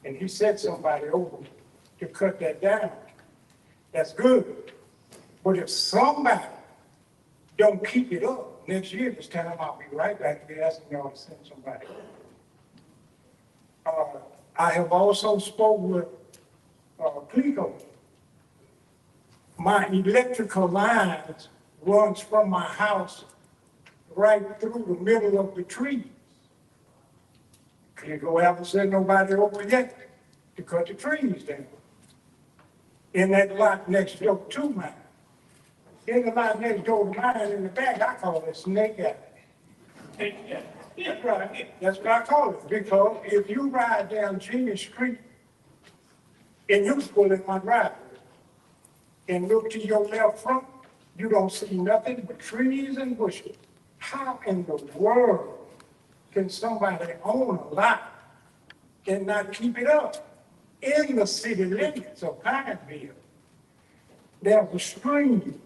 and he sent somebody over to cut that down. That's good. But if somebody don't keep it up, next year this time I'll be right back there asking y'all to send somebody. I have also spoke with, Plico. My electrical lines runs from my house right through the middle of the trees. Plico haven't sent nobody over yet to cut the trees down. In that lot next door to mine. In the lot next door to mine, in the back, I call it Snake Alley. That's right, that's what I call it, because if you ride down Genie Street, and you pull in my driveway, and look to your left front, you don't see nothing but trees and bushes. How in the world can somebody own a lot and not keep it up? In the city limits of Pineville, there's a stream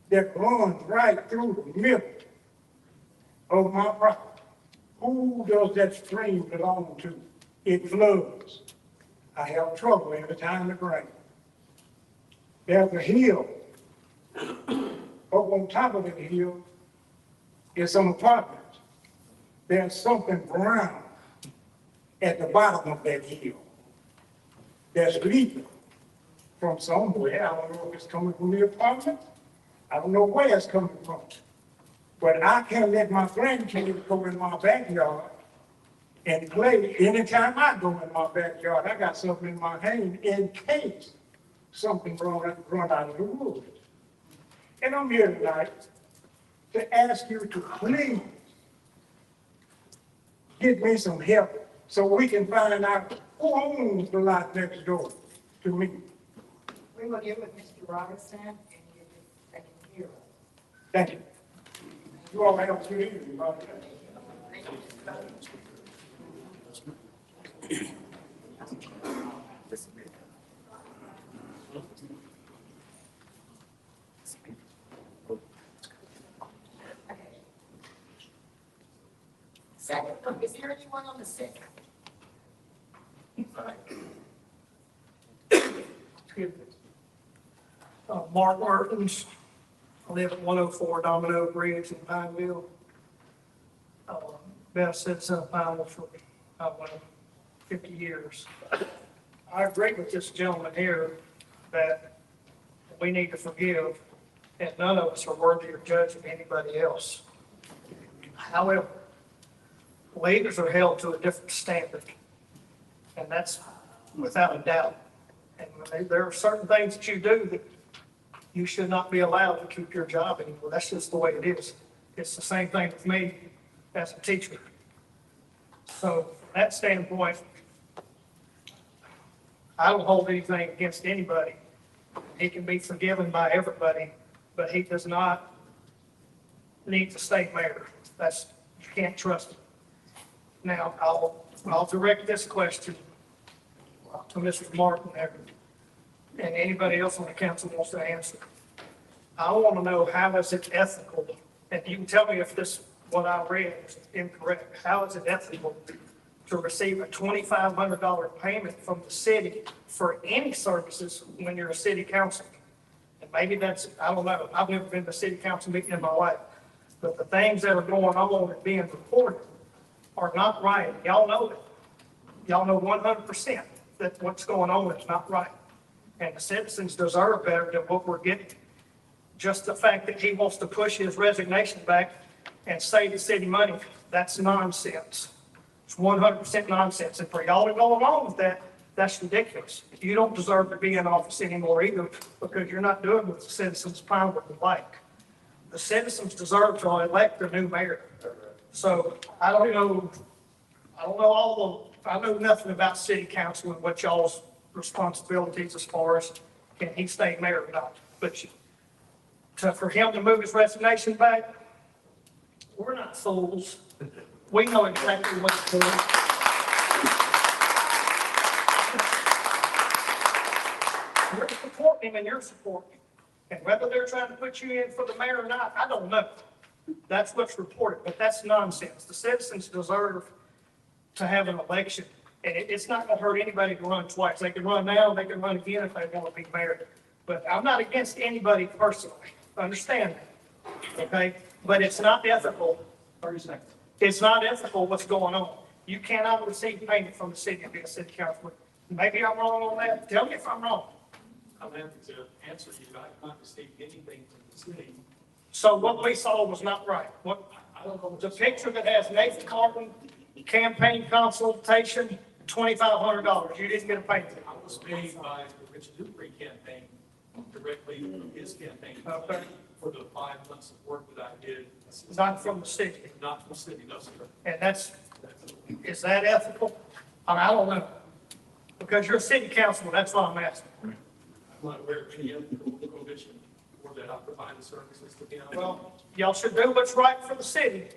that runs right through the middle of my property. Who does that stream belong to? It floods. I have trouble every time it rains. There's a hill. Up on top of the hill is some apartments. There's something brown at the bottom of that hill. That's leaking from somewhere. I don't know if it's coming from the apartment. I don't know where it's coming from. But I can't let my grandkids go in my backyard and play. Anytime I go in my backyard, I got something in my hand in case something run out of the woods. And I'm here tonight to ask you to please get me some help so we can find out who owns the lot next door to me. We will get with Mr. Robinson and get it taken care of. Thank you. You all have a good evening. Bye. Second, is there anyone on the second? Mark Mertens, I live at 104 Domino Bridge in Pineville. Been a citizen of Pineville for, 50 years. I agree with this gentleman here that we need to forgive, and none of us are worthy of judging anybody else. However, leaders are held to a different standard, and that's without a doubt. And there are certain things that you do that you should not be allowed to keep your job anymore. That's just the way it is. It's the same thing with me as a teacher. So from that standpoint, I don't hold anything against anybody. He can be forgiven by everybody, but he does not need to stay mayor. You can't trust him. Now, I'll direct this question to Mr. Martin there, and anybody else on the council wants to answer. I want to know, how is it ethical, and you can tell me if what I read is incorrect, how is it ethical to receive a $2,500 payment from the city for any services when you're a city council? And maybe that's, I don't know, I've never been to a city council meeting in my life, but the things that are going on and being reported are not right. Y'all know it. Y'all know 100% that what's going on is not right. And the citizens deserve better than what we're getting. Just the fact that he wants to push his resignation back and save the city money, that's nonsense. It's 100% nonsense. And for y'all to go along with that, that's ridiculous. You don't deserve to be in office anymore either, because you're not doing what the citizens of Pineville would like. The citizens deserve to elect a new mayor. So I don't know I know nothing about city council and what y'all's responsibilities as far as can he stay mayor or not. But for him to move his resignation back, we're not fools. We know exactly what's going on. You're supporting him and you're supporting him. And whether they're trying to put you in for the mayor or not, I don't know. That's what's reported, but that's nonsense. The citizens deserve to have an election And it's not gonna hurt anybody to run twice. They can run now, they can run again if they want to be mayor. But I'm not against anybody personally. Understand that, okay? But it's not ethical. 30 seconds. It's not ethical what's going on. You cannot receive payment from the city and be a city councilman. Maybe I'm wrong on that. Tell me if I'm wrong. I'm happy to answer you. I have not received anything from the city. So what we saw was not right. What, I don't know. the picture that has Nathan Carton, campaign consultation, $2,500. You didn't get a payment. I was paid by the Rich Dupree campaign directly from his campaign Okay. for the 5 months of work that I did. Not from the city. Not from the city, no, sir. And is that ethical? I don't know. Because you're a city councilman, that's why I'm asking. I'm not aware of any other prohibition or that I provide the services to them. Well, y'all should do what's right for the city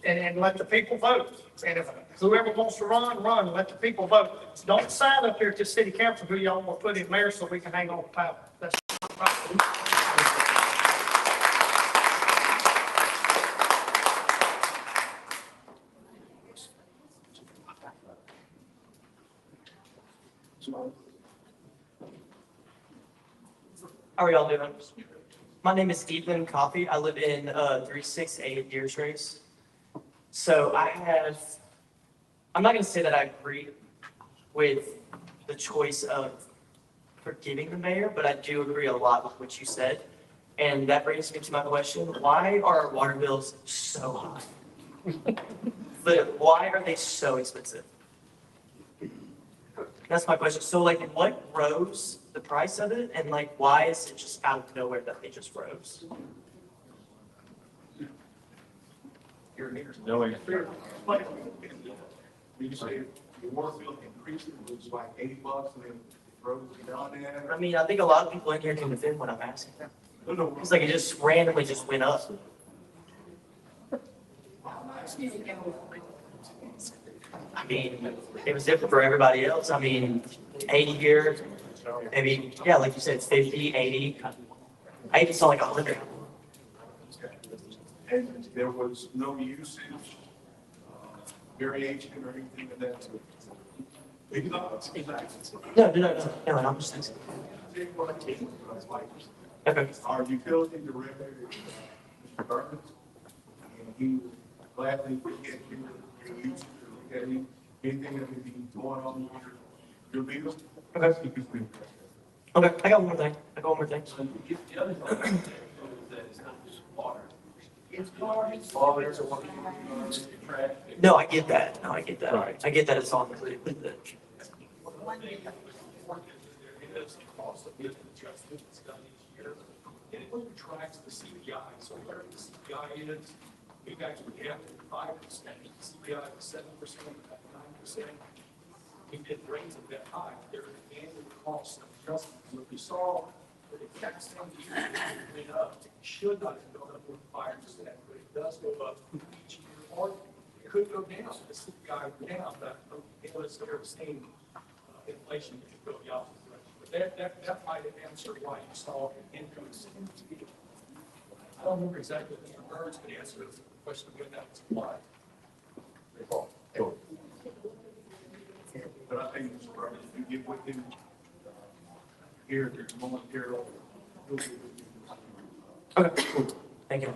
and let the people vote. And if whoever wants to run, let the people vote. Don't sign up here to city council who y'all want to put in mayor so we can hang on to power. That's not right. How are y'all doing? My name is Ethan Coffey. I live in 368 Deers Race. So I'm not going to say that I agree with the choice of forgiving the mayor, but I do agree a lot with what you said. And that brings me to my question. Why are our water bills so high? Why are they so expensive? That's my question. So like, what rose the price of it? And like, why is it just out of nowhere that they just rose? No, you say your water bill increased, it was like $80 and then it rose down there. I mean, I think a lot of people in here can defend what I'm asking. No, It's like it just randomly just went up. I mean, it was different for everybody else. I mean, 80 here, maybe, yeah, like you said, 50, 80. I even saw like 100. and there was no usage, variation or anything of that sort. No, I'm just asking. Okay. Our utility director, Mr. Burns, and he would gladly get your usage, look at anything that would be going on with your bills. Okay. He could bring Okay, I got one more thing. The other thing is that it's not just water. It's water. Trash. No, I get that. No, I get that. Right. I get that it's all included with the. There is a cost of getting adjusted, it's done each year, and it tracks the CPI, so whatever the CPI is, you guys would have 5%, CPI is 7%, 9%. If it rains it that high, there is an annual cost of adjustment. So if you saw the exact same year went up, it should not have gone up with 5%, but it does go up each year, or it could go down, the CPI would go down, but unless they're seeing inflation if you go the opposite direction. But that might answer why you saw an increase. I don't remember exactly what Mr. Burns could answer the question when that was applied. But I think, Mr. Burns, if you get with him, here, there's one here, he'll be with you. Okay, cool. Thank you.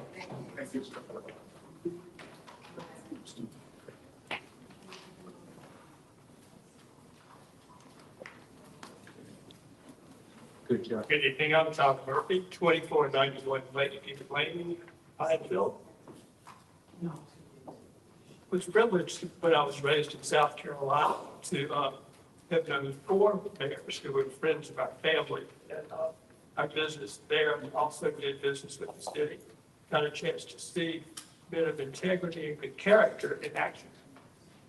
Thank you, sir. Good evening, I'm Tom Murphy, 2491 Lane, Pineville. Was privileged when I was raised in South Carolina to have known 4 mayors who were friends of our family. And our business there, and also did business with the city. Got a chance to see a bit of integrity and good character in action.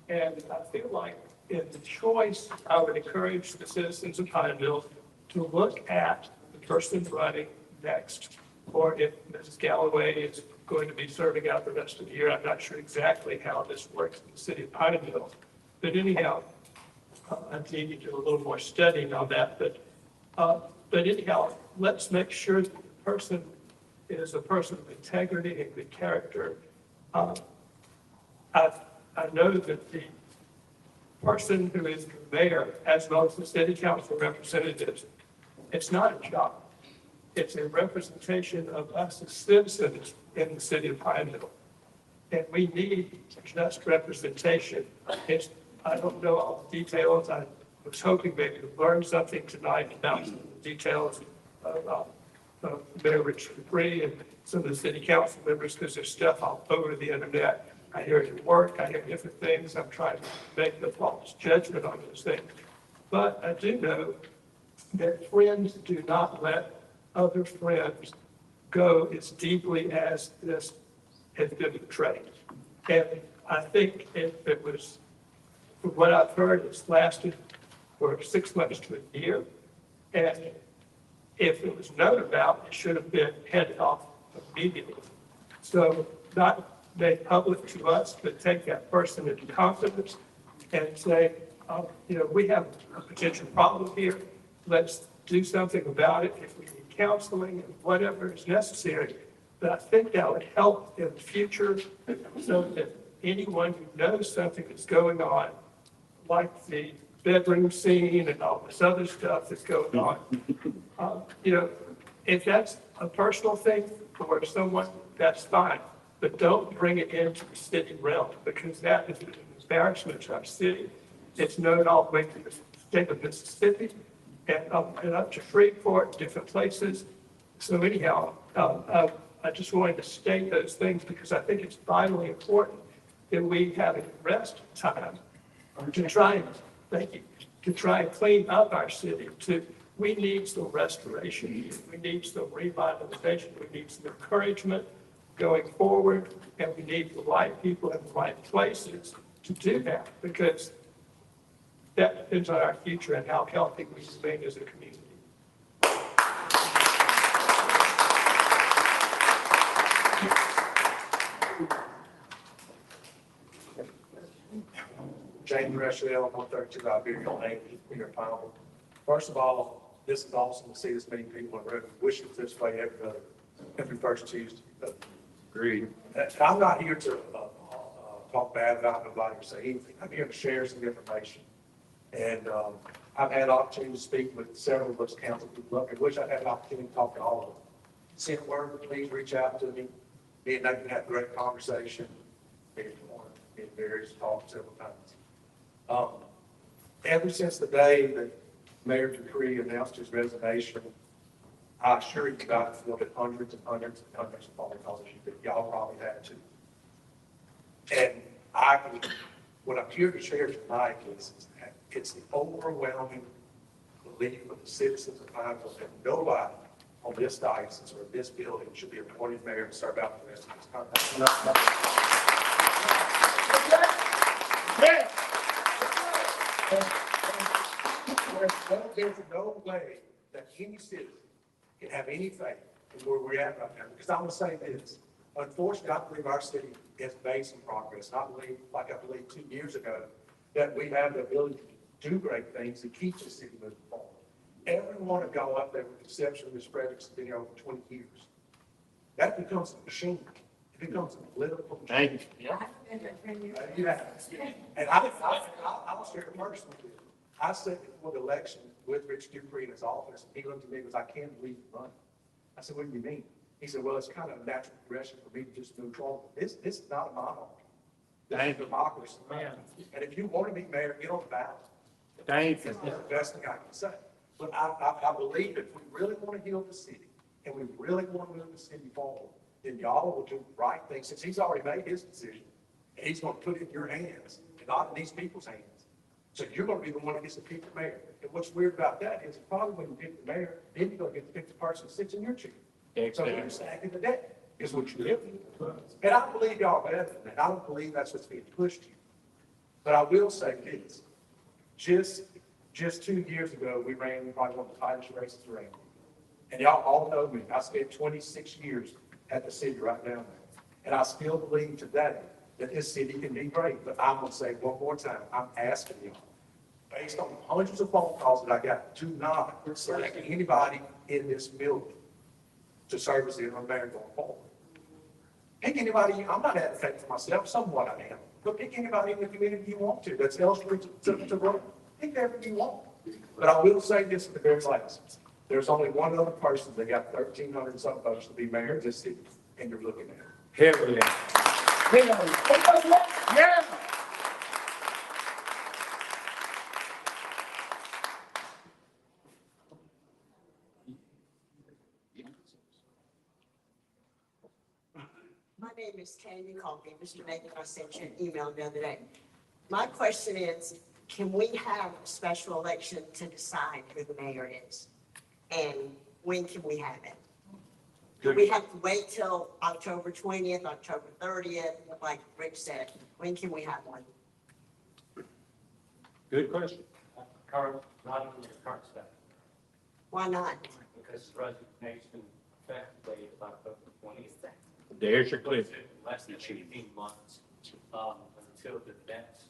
And I feel like in the choice, I would encourage the citizens of Pineville to look at the person running next, or if Mrs. Galloway is going to be serving out the rest of the year. I'm not sure exactly how this works in the city of Pineville. But anyhow, I need to do a little more studying on that. But anyhow, let's make sure that the person is a person of integrity and good character. I know that the person who is the mayor as well as the city council representatives, it's not a job. It's a representation of us as citizens in the city of Pineville. And we need just representation. I don't know all the details. I was hoping maybe to learn something tonight about the details of Mayor Richard Dupree and some of the city council members, because there's stuff all over the internet. I hear it at work, I hear different things. I'm trying to make the false judgment on those things. But I do know that friends do not let other friends go as deeply as this has been portrayed. And I think if it was, from what I've heard, it's lasted for 6 months to a year. And if it was known about, it should have been headed off immediately. So not made public to us, but take that person into confidence and say, we have a potential problem here. Let's do something about it. If we need counseling and whatever is necessary. But I think that would help in the future so that anyone who knows something that's going on, like the bedroom scene and all this other stuff that's going on, if that's a personal thing for someone, that's fine. But don't bring it into the city realm, because that is an embarrassment to our city. It's known all the way to the state of Mississippi and up to Freeport, different places. So anyhow, I just wanted to state those things because I think it's vitally important that we have a rest time to try and, thank you, to try and clean up our city. We need some restoration. We need some revitalization. We need some encouragement going forward, and we need the right people in the right places to do that, because that depends on our future and how healthy we remain as a community. James Rochelle, 132 Iberian Lane, here in Pineville. First of all, this is awesome to see this many people in the room. Wish it was this way every first Tuesday. Agreed. I'm not here to talk bad about nobody or say anything. I'm here to share some information. And I've had opportunity to speak with several of those council people. I wish I had an opportunity to talk to all of them. Send a word, please reach out to me. Me and they can have a great conversation. Me and Mary's talked several times. Ever since the day that Mayor Dupree announced his resignation, I assure you guys I've fielded hundreds and hundreds and hundreds of phone calls that y'all probably had too. And what I'm here to share tonight is that it's the overwhelming belief of the citizens of Pineville that nobody on this diocese or this building should be appointed mayor and serve out the rest of his term. There's no way that any citizen can have any faith in where we're at right now. Because I'm going to say this. Unfortunately, I believe our city has made some progress. I believe, like I believe 2 years ago, that we have the ability to do great things to keep the city moving forward. Everyone have gone up there with the exception of Ms. Fredericks, been here over 20 years. That becomes a machine. It becomes a political machine. Yeah. And I'll share a personal with you. I said before the election with Rich Dupree in his office, he looked at me and goes, I can't believe you run. I said, what do you mean? He said, well, it's kind of a natural progression for me to just move forward. This is not a monarchy. This is democracy. Man. And if you want to be mayor, get on the ballot. That's the best thing I can say. But I believe if we really want to heal the city and we really want to move the city forward, then y'all will do the right thing. Since he's already made his decision, and he's going to put it in your hands and not in these people's hands. So you're going to be the one that gets to pick the mayor. And what's weird about that is probably when you pick the mayor, then you're going to get to pick the person that sits in your chair. So you're stacking the deck, is what you're doing. And I believe y'all better than that. I don't believe that's what's being pushed here. But I will say this. Just 2 years ago, we ran probably one of the tightest races around. And y'all all know me. I spent 26 years at the city right down there. And I still believe today that this city can be great. But I'm going to say one more time, I'm asking you, based on hundreds of phone calls that I got, do not select anybody in this building to serve as the interim mayor going forward. Pick anybody, I'm not advocating for myself, somewhat I am. Go pick anybody in the community you want to, that's eligible to run. Pick whoever you want. But I will say this at the very last. There's only one other person that got 1,300 and some votes to be mayor of this city, and you're looking at it. Hell yeah. Yeah. My name is Candy Coffey. Mr. Nathan, I sent you an email the other day. My question is, can we have a special election to decide who the mayor is? And when can we have it? Do we have to wait till October 20th, October 30th, like Rich said? When can we have one? Good question. Current, not in the current status, Why not? because resignation effectively is October 20th. There's your clip. Less than 18 months, until the next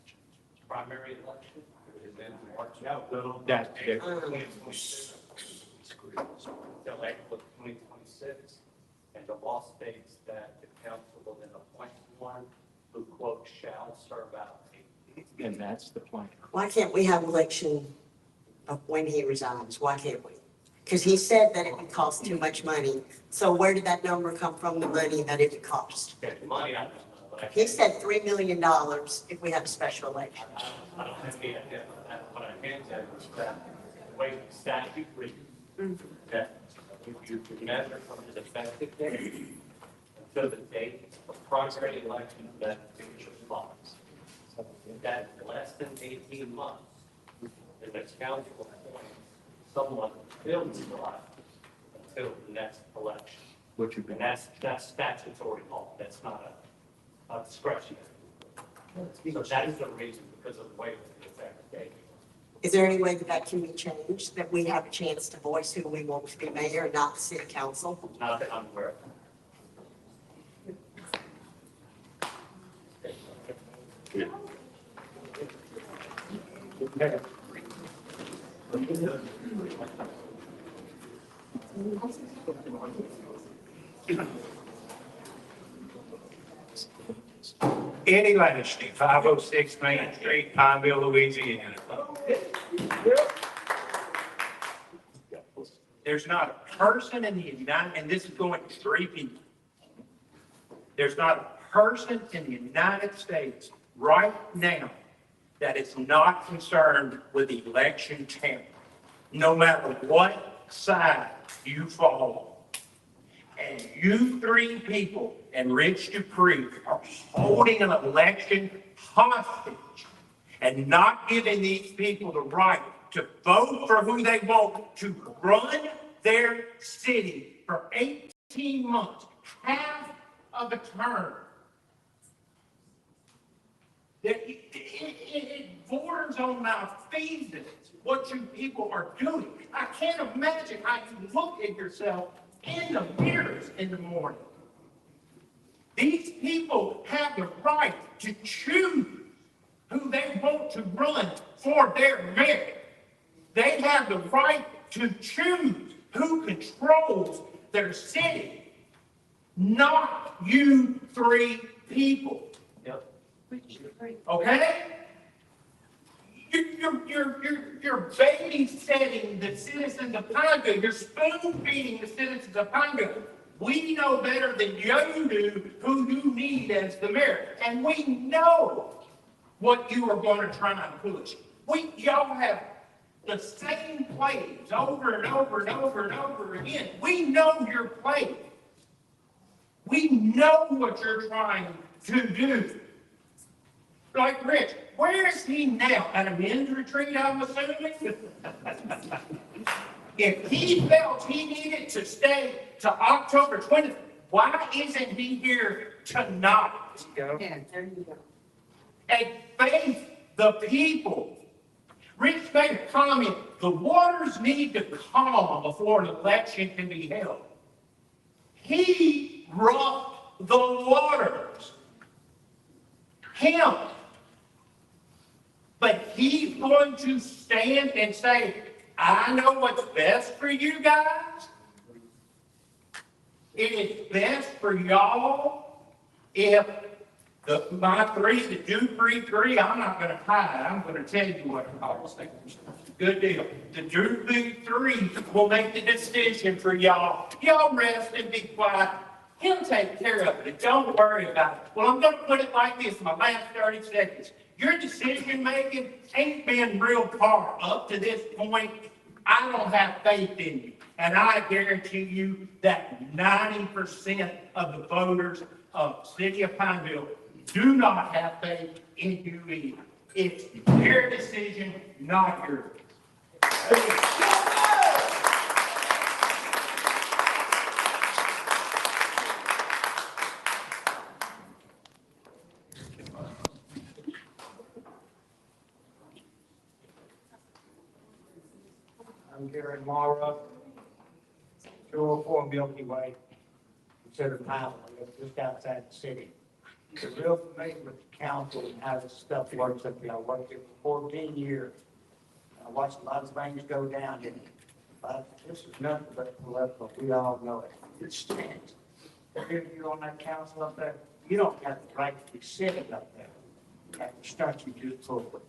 primary election, which is in March. That's it. 2026. Until April of 2026, and the law states that the council will then appoint one who, quote, shall serve out. And that's the plan. Why can't we have election of when he resigns? Why can't we? Because he said that it would cost too much money. So where did that number come from, the money that it would cost? Money, I don't know, but I He can't, said $3 million if we have a special election. I don't have any idea of that. What I can tell you is that the way the statute reads, that if you measure from his effective date until the date of primary election, that particular clause. That less than 18 months, and the council will appoint someone who fills the slot until the next election. What you And that's statutory law, that's not a discretionary. So that is the reason, because of the way the effective date. Is there any way that that can be changed, that we have a chance to voice who we want to be mayor and not the city council? Not that I'm aware of. Eddie Lannisty, 506 Main Street, Pineville, Louisiana. There's not a person in the United, and this is going to 3 people. There's not a person in the United States right now that is not concerned with election tampering, no matter what side you fall on. And you 3 people and Rich Dupree are holding an election hostage and not giving these people the right to vote for who they want to run their city for 18 months, half of a term. It borders on malfeasance, what you people are doing. I can't imagine how you look at yourself in the mirrors in the morning. These people have the right to choose who they want to run for their mayor. They have the right to choose who controls their city, not you 3 people. Yep. Okay? You're babysitting the citizens of Pineville. You're spoon feeding the citizens of Pineville. We know better than you do who you need as the mayor. And we know what you are going to try and push. Y'all have the same plays over and over and over and over again. We know your plays. We know what you're trying to do. Like Rich, where is he now? At a men's retreat, I'm assuming? If he felt he needed to stay to October 20th, why isn't he here tonight? Yeah, there you go. And face the people. Rich made a comment, the waters need to calm before an election can be held. He rocked the waters. Him. But he's going to stand and say, I know what's best for you guys. It is best for y'all if My three, the 233, I'm not gonna hide, I'm gonna tell you what it costs. Good deal. The Drew Booth 3 will make the decision for y'all. Y'all rest and be quiet. He'll take care of it. Don't worry about it. Well, I'm gonna put it like this, my last 30 seconds. Your decision making ain't been real far up to this point. I don't have faith in you. And I guarantee you that 90% of the voters of City of Pineville do not have faith in you either. It's their decision, not yours. I'm Gary Mara, 204 Milky Way, considered Pineville, just outside the city. I'm real familiar with the council and how this stuff works up here. I worked here for 14 years. I watched a lot of things go down, but this is nothing but political. We all know it. It stinks. If you're on that council up there, you don't have the right to be sitting up there. You have to start you just forward.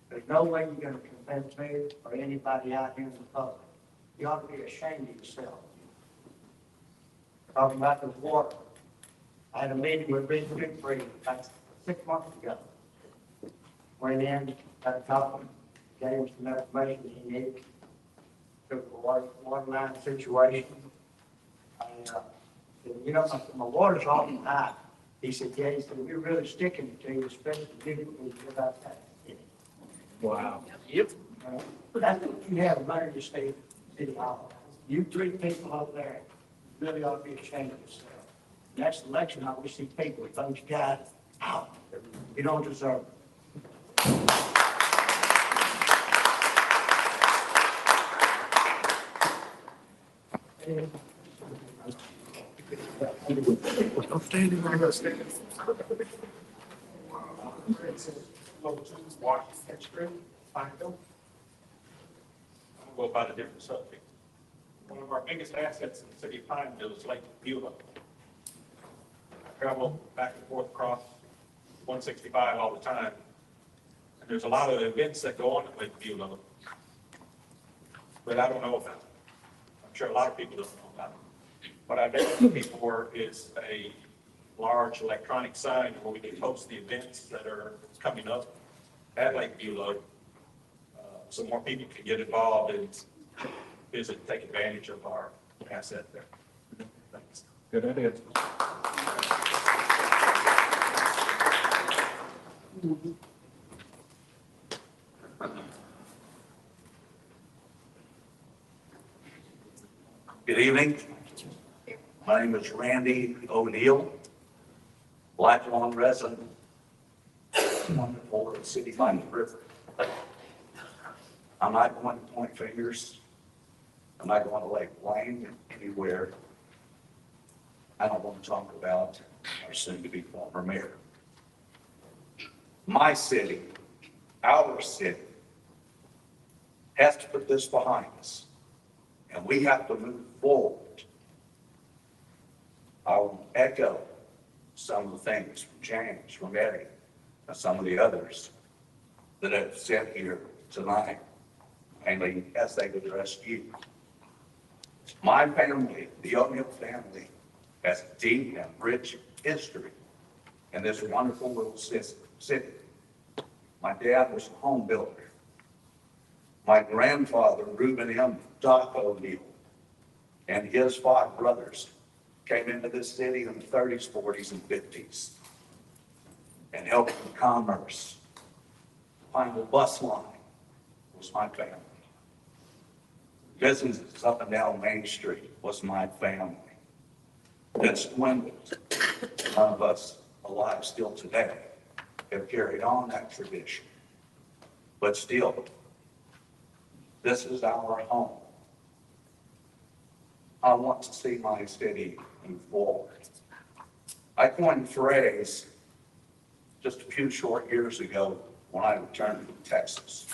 There's no way you're going to convince me or anybody out here in the public. You ought to be ashamed of yourself. Talking about the water. I had a meeting with Big Free about 6 months ago. Went in, had a talk, gave him some information he needed. Took the water line situation. I said, you know, my water's off the high. He said, yeah, he said, we're really sticking to you, especially people who live out that. Wow. Yep. That's what you have running your state city hall. You three people up there really ought to be ashamed of yourself. Next election, I wish these people would vote you guys out. You don't deserve it. Washington Street, Pineville. I'll go about a different subject. One of our biggest assets in the city of Pineville is Lake Beulah. I travel back and forth across 165 all the time. And there's a lot of events that go on at Lake Beulah. But I don't know about it. I'm sure a lot of people don't know about it. What I've been looking for is a large electronic sign where we can post the events that are coming up at Lake Beulah, so more people can get involved and visit, and take advantage of our asset there. Thanks. Good idea. Good evening. My name is Randy O'Neill, lifelong resident of the city by the river. I'm not going to point fingers. I'm not going to lay blame anywhere. I don't want to talk about our soon-to-be former mayor. My city, our city, has to put this behind us, and we have to move forward. I will echo some of the things from James, from Eddie, and some of the others that have said here tonight, mainly as they've addressed you. My family, the O'Neill family, has a deep and rich history in this wonderful little city. My dad was a home builder. My grandfather, Reuben M. Doc O'Neill, and his 5 brothers came into this city in the 30s, 40s, and 50s and helped in commerce. Pineville bus line was my family. Businesses up and down Main Street was my family. That's dwindled. None of us alive still today have carried on that tradition. But still, this is our home. I want to see my city move forward. I coined the phrase just a few short years ago when I returned to Texas,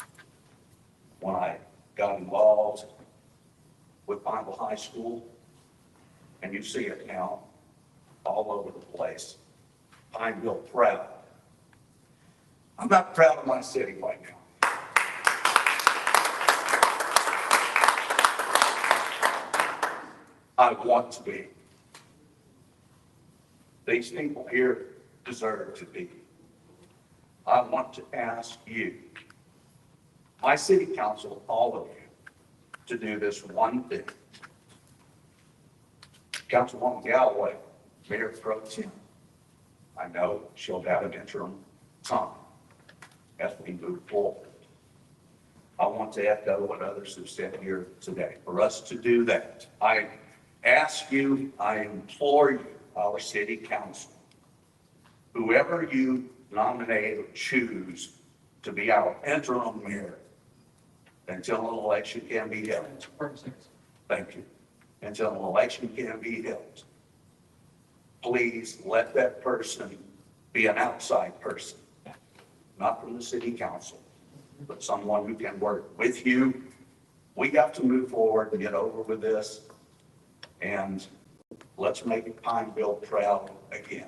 when I got involved with Bible High School, and you see it now all over the place. Pineville proud. I'm not proud of my city right now. I want to be. These people here deserve to be. I want to ask you, my city council, all of you, to do this one thing. Councilwoman Galloway, Mayor Pro Tem, I know she'll have an interim time as we move forward. I want to echo what others have said here today. For us to do that, I ask you, I implore you, our city council, whoever you nominate or choose to be our interim mayor until an election can be held. Thank you. Until an election can be held, please let that person be an outside person, not from the city council, but someone who can work with you. We got to move forward and get over with this, and let's make Pineville proud again.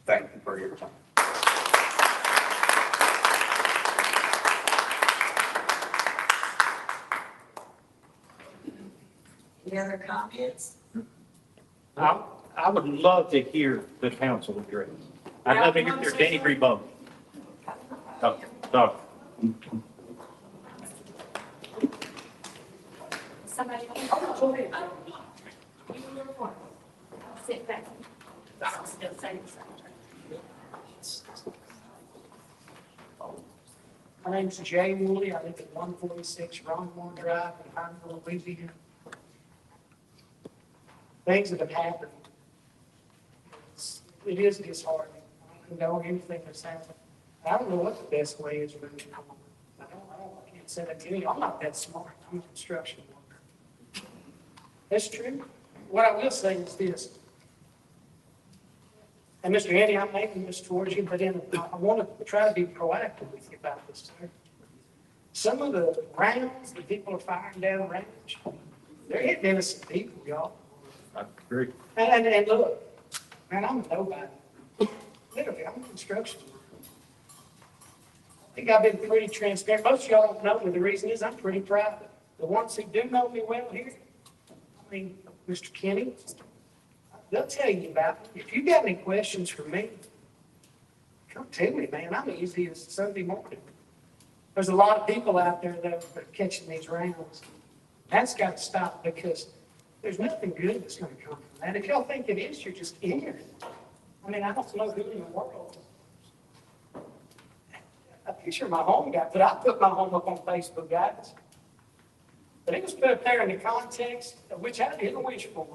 Thank you for your time. Any other comments? I would love to hear the council address. I'd love to hear Danny Grebo. Talk. Somebody, oh, go ahead. Sit back. I'm still saying something. My name's Jay Woolley. I live at 146 Ronmore Drive in Pineville, Louisiana. Things that have happened, it is disheartening. I know anything that's happened. I don't know what the best way is moving forward. I can't say that to you. I'm not that smart. I'm a construction worker. That's true. What I will say is this. And Mr. Andy, I'm making this towards you, but I want to try to be proactive with you about this, sir. Some of the rounds that people are firing down range, they're hitting innocent people, y'all. I agree. And look, man, I'm a nobody. Literally, I'm a construction worker. I think I've been pretty transparent. Most of y'all don't know me. The reason is I'm pretty private. The ones who do know me well here, I mean, Mr. Kenny, they'll tell you about it. If you got any questions for me, come to me, man. I'm easy as Sunday morning. There's a lot of people out there that are catching these rounds. That's got to stop because there's nothing good that's going to come from that. If y'all think it is, you're just ignorant. I mean, I don't know who in the world. A picture of my home guy, but I put my home up on Facebook, guys. But it was put up there in the context of which I didn't wish for.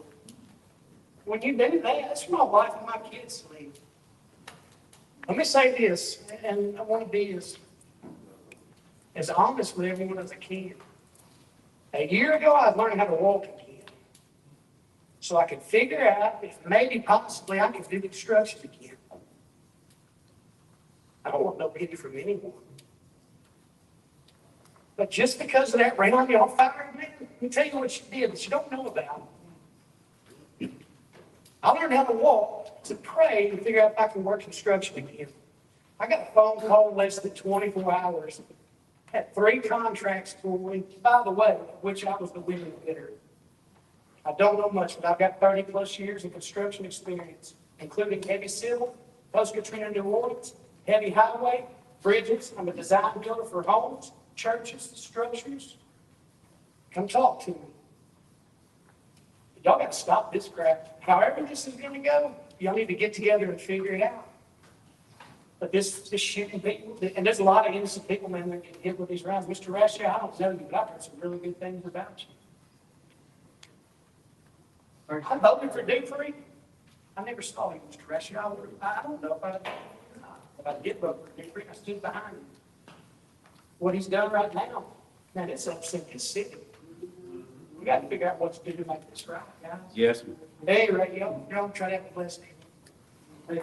When you do that, that's for my wife and my kids to leave. Let me say this, and I want to be as honest with everyone as I can. A year ago, I learned how to walk again. So I could figure out if maybe possibly I could do construction again. I don't want no pity from anyone. But just because of that round y'all fired, man, let me tell you what you did that you don't know about. I learned how to walk, to pray, to figure out if I can work construction again. I got a phone call in less than 24 hours. Had 3 contracts for me, by the way, which I was the winning bidder. I don't know much, but I've got 30 plus years of construction experience, including heavy civil, post-Katrina New Orleans, heavy highway, bridges. I'm a design builder for homes, churches, structures. Come talk to me. Y'all got to stop this crap. However this is going to go, y'all need to get together and figure it out. But this shooting people, and there's a lot of innocent people, man, that get hit with these rounds. Mr. Rasha, I don't know you, but I've heard some really good things about you. I voted for Dupree. I never saw you, Mr. Rasha. I don't know if I did vote for Dupree. I stood behind him. What he's done right now, man, it's upset this city. We got to figure out what to do to make this right, guys. Yes. Hey, Ray, y'all try to have a blessed day.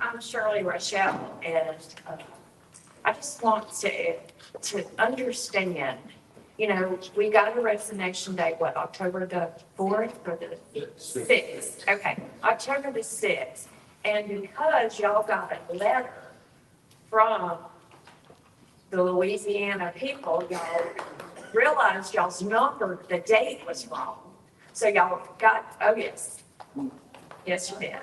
I'm Shirley Rochelle, and I just want to understand you know, we got a resignation date, what, October the 4th or the 6th? Okay, October the 6th. And because y'all got a letter from the Louisiana people, y'all realized y'all's number, the date was wrong. So y'all got, oh yes, yes you did.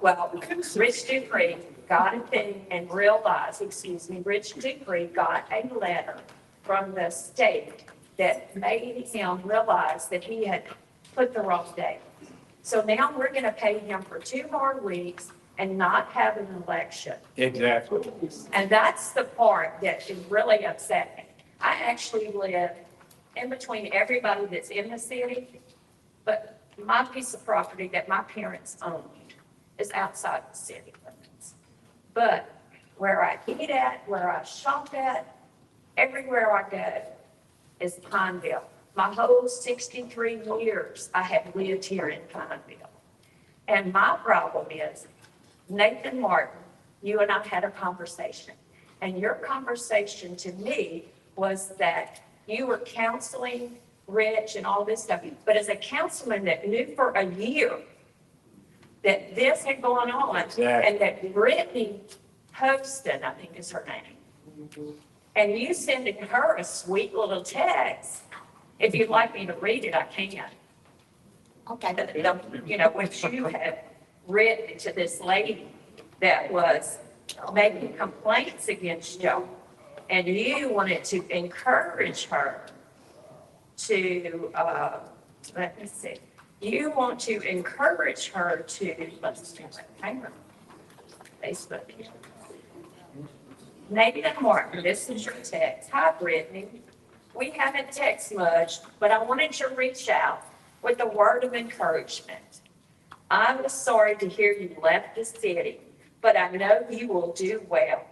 Well, Rich Dupree got a thing and realized, Rich Dupree got a letter from the state that made him realize that he had put the wrong date. So now we're gonna pay him for 2 more weeks and not have an election. Exactly. And that's the part that is really upsetting. I actually live in between everybody that's in the city, but my piece of property that my parents owned is outside the city limits. But where I eat at, where I shop at, everywhere I go is Pineville. My whole 63 years I have lived here in Pineville. And my problem is, Nathan Martin, you and I had a conversation. And your conversation to me was that you were counseling Rich and all this stuff. But as a councilman that knew for a year that this had gone on, Exactly. and that Brittany Poston, I think is her name, and you sending her a sweet little text. If you'd like me to read it, I can. Okay. You know, which you had written to this lady that was making complaints against you. And you wanted to encourage her to, let me see. You want to encourage her to, let's see, hang on. Facebook here. Nathan Martin, this is your text. Hi, Brittany. We haven't texted much, but I wanted to reach out with a word of encouragement. I was sorry to hear you left the city, but I know you will do well.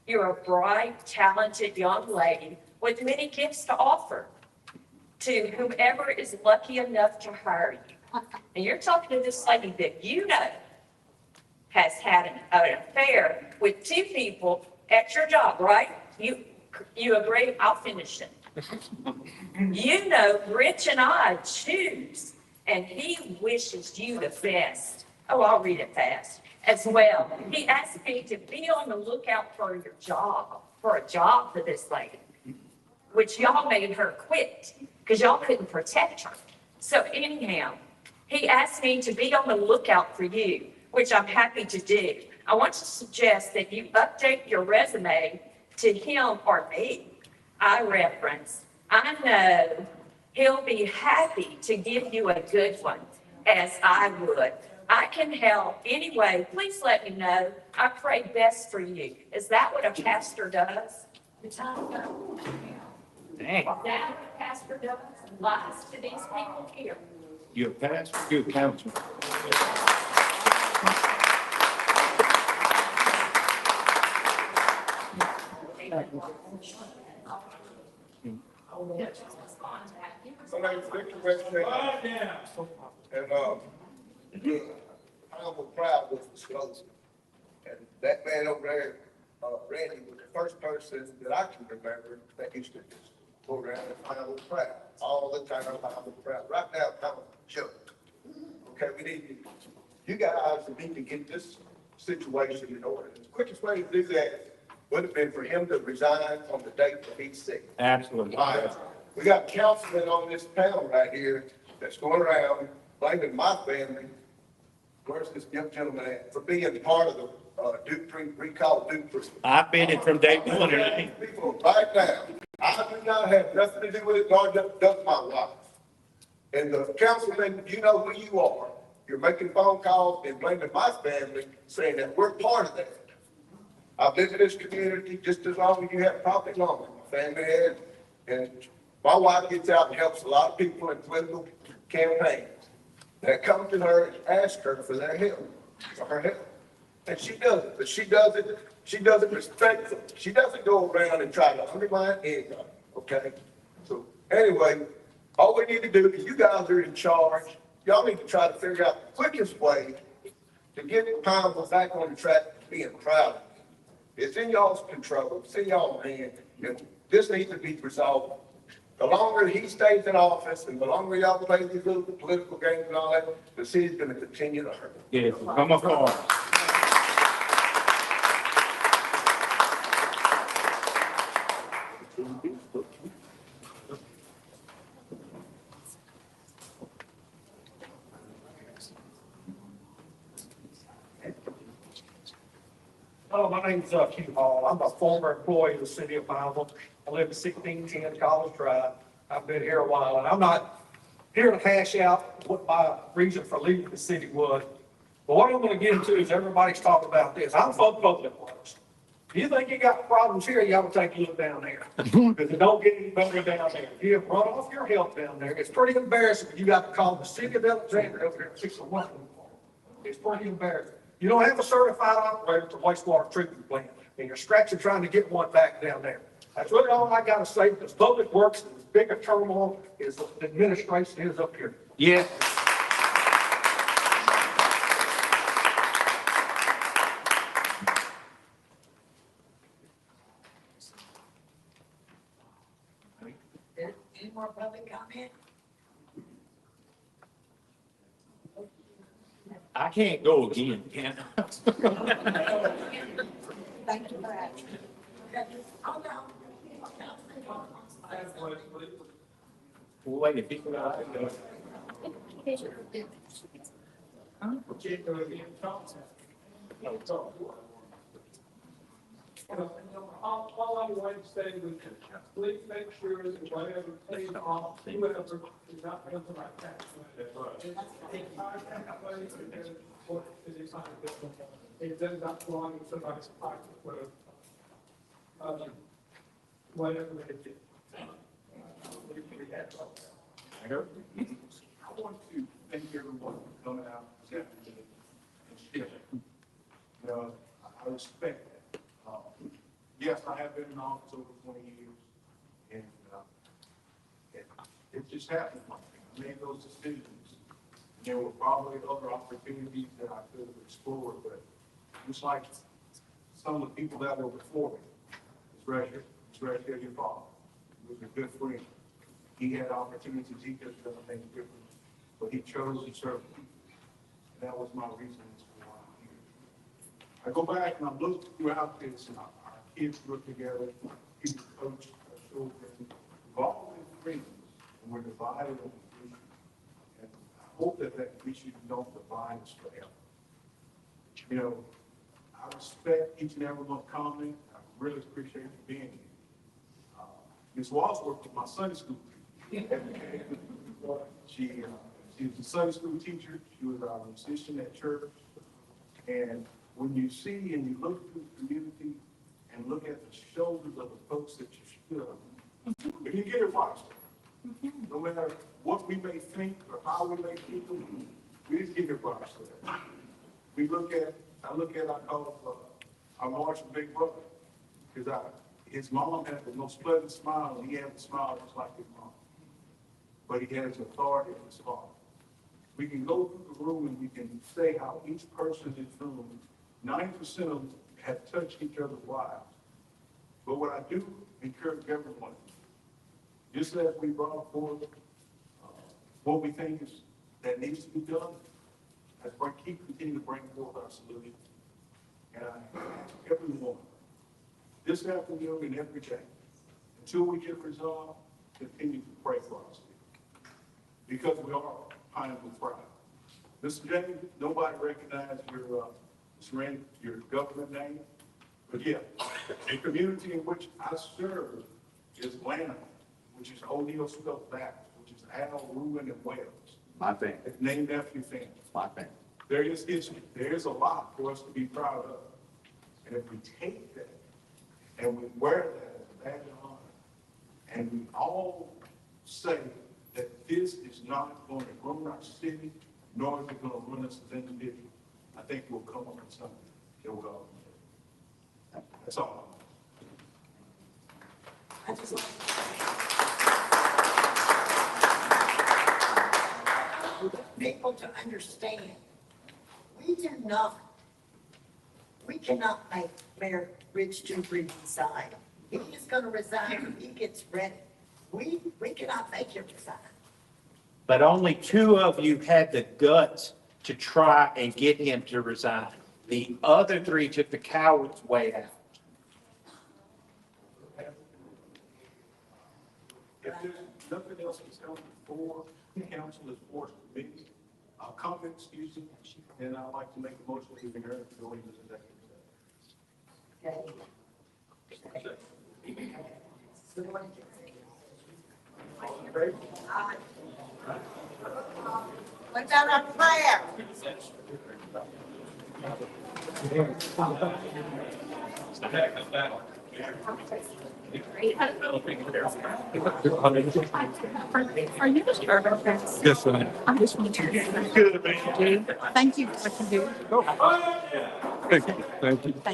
You're a bright, talented young lady with many gifts to offer to whomever is lucky enough to hire you. And you're talking to this lady that you know has had an affair with 2 people at your job, right? You agree? I'll finish it. You know, Rich and I choose, and he wishes you the best. Oh, I'll read it fast as well. He asked me to be on the lookout for a job for this lady, which y'all made her quit because y'all couldn't protect her. So anyhow, he asked me to be on the lookout for you, which I'm happy to do. I want to suggest that you update your resume to him or me. I know he'll be happy to give you a good one, as I would. I can help. Anyway, please let me know. I pray best for you. Is that what a pastor does? Dang. Is that what a pastor does? Lies to these people here. You're a pastor, you're a councilman. My name is Victor Westchester. And, I'm proud of this disclosure. And that man over there, Randy, was the first person that I can remember that used to just go around and find a proud all the time. I'm proud. Right now, I'm a joke. Okay, you guys need to get this situation in order. The quickest way to do that would have been for him to resign on the date that he's sick. Absolutely. All right. We got councilmen on this panel right here that's going around blaming my family. Where's this young gentleman at? For being part of the Dupree, recall Dupree. I've been it from day one. People, right now, I do not have nothing to do with it, nor does my wife. And the councilman, you know who you are. You're making phone calls and blaming my family, saying that we're part of that. I've lived in this community just as long as you have, probably longer. My family has, and my wife gets out and helps a lot of people in political campaigns that come to her and ask her for their help, for her help. And she does it, but she does it respectfully. She doesn't go around and try to undermine anybody, okay? So anyway, all we need to do is you guys are in charge. Y'all need to try to figure out the quickest way to get Pineville back on the track of being proud of it. It's in y'all's control, it's in y'all's hands. And this needs to be resolved. The longer he stays in office and the longer y'all play these little political games and all that, the city's gonna continue to hurt. Yes, come across. Hello, my name's Hugh Hall. I'm a former employee of the city of Pineville. I live at 1610 College Drive. I've been here a while, and I'm not here to hash out what my reason for leaving the city was. But what I'm gonna get into is everybody's talking about this. I'm from Public Works. If you think you got problems here, you ought to take a look down there. Because it don't get any better down there. You have run off your health down there. It's pretty embarrassing. You got to call the city of Alexandria over there and fix the water. It's pretty embarrassing. You don't have a certified operator for wastewater treatment plant, and you're scratching trying to get one back down there. That's really all I gotta say, because Public Works is as big a turmoil as the administration is up here. Yeah. Any more public comment? I can't go again, can I? Thank you for that. Oh, no. Wait, if people are. All I want to say was, please make sure that whatever pays off, whoever is not paying the right tax. It does not belong in somebody's pocket, whatever it is. I want to thank everyone for coming out this afternoon and sharing. You know, I respect that. Yes, I have been in office over 20 years, and it just happened. I made those decisions. There were probably other opportunities that I could have explored, but just like some of the people that were before me, it's right here, your father. He was a good friend. He had opportunities, he could have done things differently, but he chose to serve people. And that was my reason as to why I'm here. I go back and I look throughout this, and our kids work together, people coach our children. We've all been friends, and we're divided over issues. And I hope that issues don't divide us forever. You know, I respect each and every one's comment. I really appreciate you being here. Ms. Walsh worked with my Sunday school teacher. She was a Sunday school teacher. She was our musician at church. And when you see and you look through the community and look at the shoulders of the folks that you stood on, if you get it right, no matter what we may think or how we may feel, we just get it right. I call our Marshall big brother, because his mom had the most pleasant smile, and he had a smile just like his mom. But he has authority in his heart. We can go through the room and we can say how each person in this room, 90% of them have touched each other's lives. But what I do encourage everyone, just as we brought forth what we think is that needs to be done, as we continue to bring forth our solutions. And I ask everyone, this afternoon and every day, until we get resolved, continue to pray for us. Because we are Pineville proud. Mr. James, nobody recognized your government name, but yeah, the community in which I serve is Atlanta, which is O'Neill Scott Baptist, which is Al, Ruin, and Wells. My family. It's named after your family. My family. There is history. There is a lot for us to be proud of. And if we take that and we wear that as a badge of honor, and we all say that this is not going to run our city, nor is it going to run us as individuals, I think we'll come up with something that will go. That's all. I just want people to understand, we cannot make Mayor Rich too free to decide. He is gonna resign when he gets ready. We cannot make him resign. But only two of you had the guts to try and get him to resign. The other three took the coward's way out. If there's nothing else that's come before, the council is forced to meet. I'll comment, excuse me, and I'd like to make a motion to adjourn to go into executive What about our prayer? Are you just nervous? Yes, sir. I'm just want to. Thank you for what you do.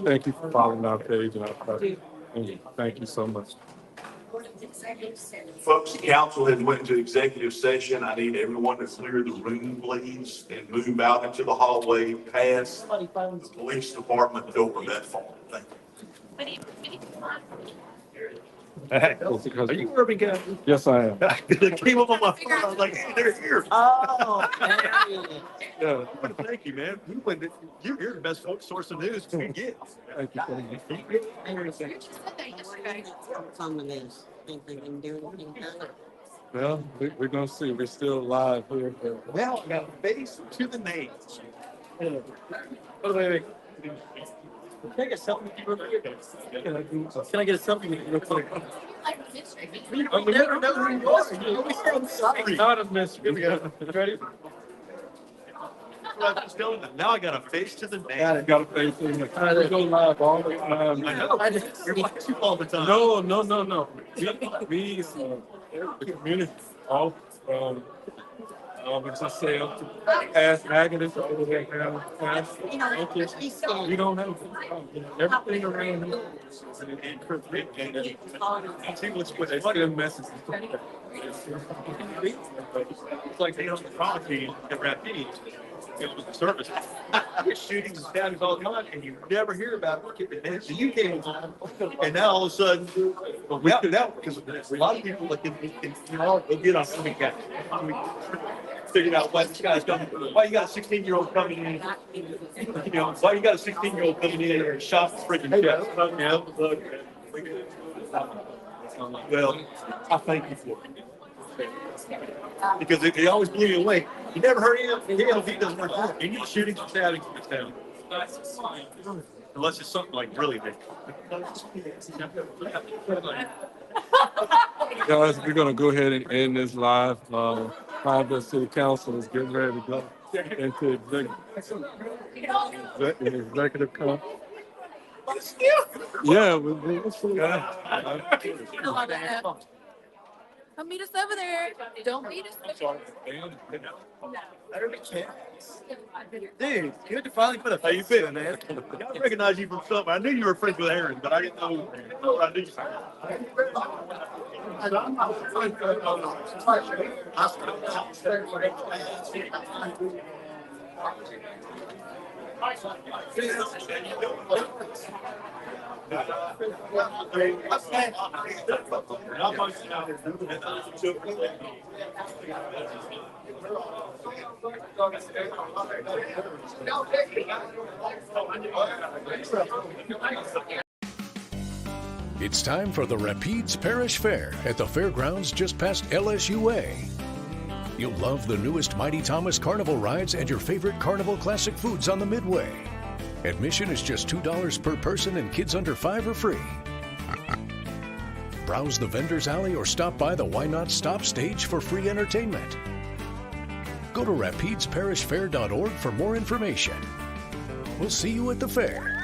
Thank you for following our page and our project. Thank you so much. Folks, the council has went into executive session. I need everyone to clear the room, please, and move out into the hallway past the police department door that far. Thank you. Are you Urban guy? Yes, I am. It came up on my phone. I was like, hey, they're here. Oh, Yeah. Thank you, man. You're the best source of news we can get. Thank you so much. Well, we're gonna see. We're still live here. Well, I got a face to the name. Wait. Can I get something with you real quick? Can I get something with you real quick? We never know who you are. You always say I'm sorry. Not a mystery. Ready? Now I got a face to the name. Got a face in the. We go live all the time. I know. You're like you all the time. No. We the community all just say up to past negatives over there now. We don't have everything around here. I see what's with It's good messages. It's like they don't promise you at Rapid. It was the service. You're shootings and stabbings all the time, and you never hear about it. And the UK on, and now all of a sudden, well, we have to now because a lot of people like they'll get on something guy. Figuring out why this guy's coming, why you got a 16-year-old coming in, why you got a 16-year-old coming in and shot the freaking chest. Well, I thank you for it. Because it always blew me away. You never heard of him? He doesn't work for it. You get shootings and stabbings in this town. Unless it's something like really big. Guys, we're gonna go ahead and end this live. Pineville City Council is getting ready to go into executive conference. Yeah, we'll see. Come meet us over there. Don't meet us. Dude, good to finally put a face in it, man. I recognize you from something. I knew you were friends with Aaron, but I didn't know. I knew It's time for the Rapides Parish Fair at the fairgrounds just past LSUA. You'll love the newest Mighty Thomas Carnival rides and your favorite Carnival classic foods on the Midway. Admission is just $2 per person and kids under 5 are free. Browse the vendors alley or stop by the Why Not Stop stage for free entertainment. Go to rapidesparishfair.org for more information. We'll see you at the fair.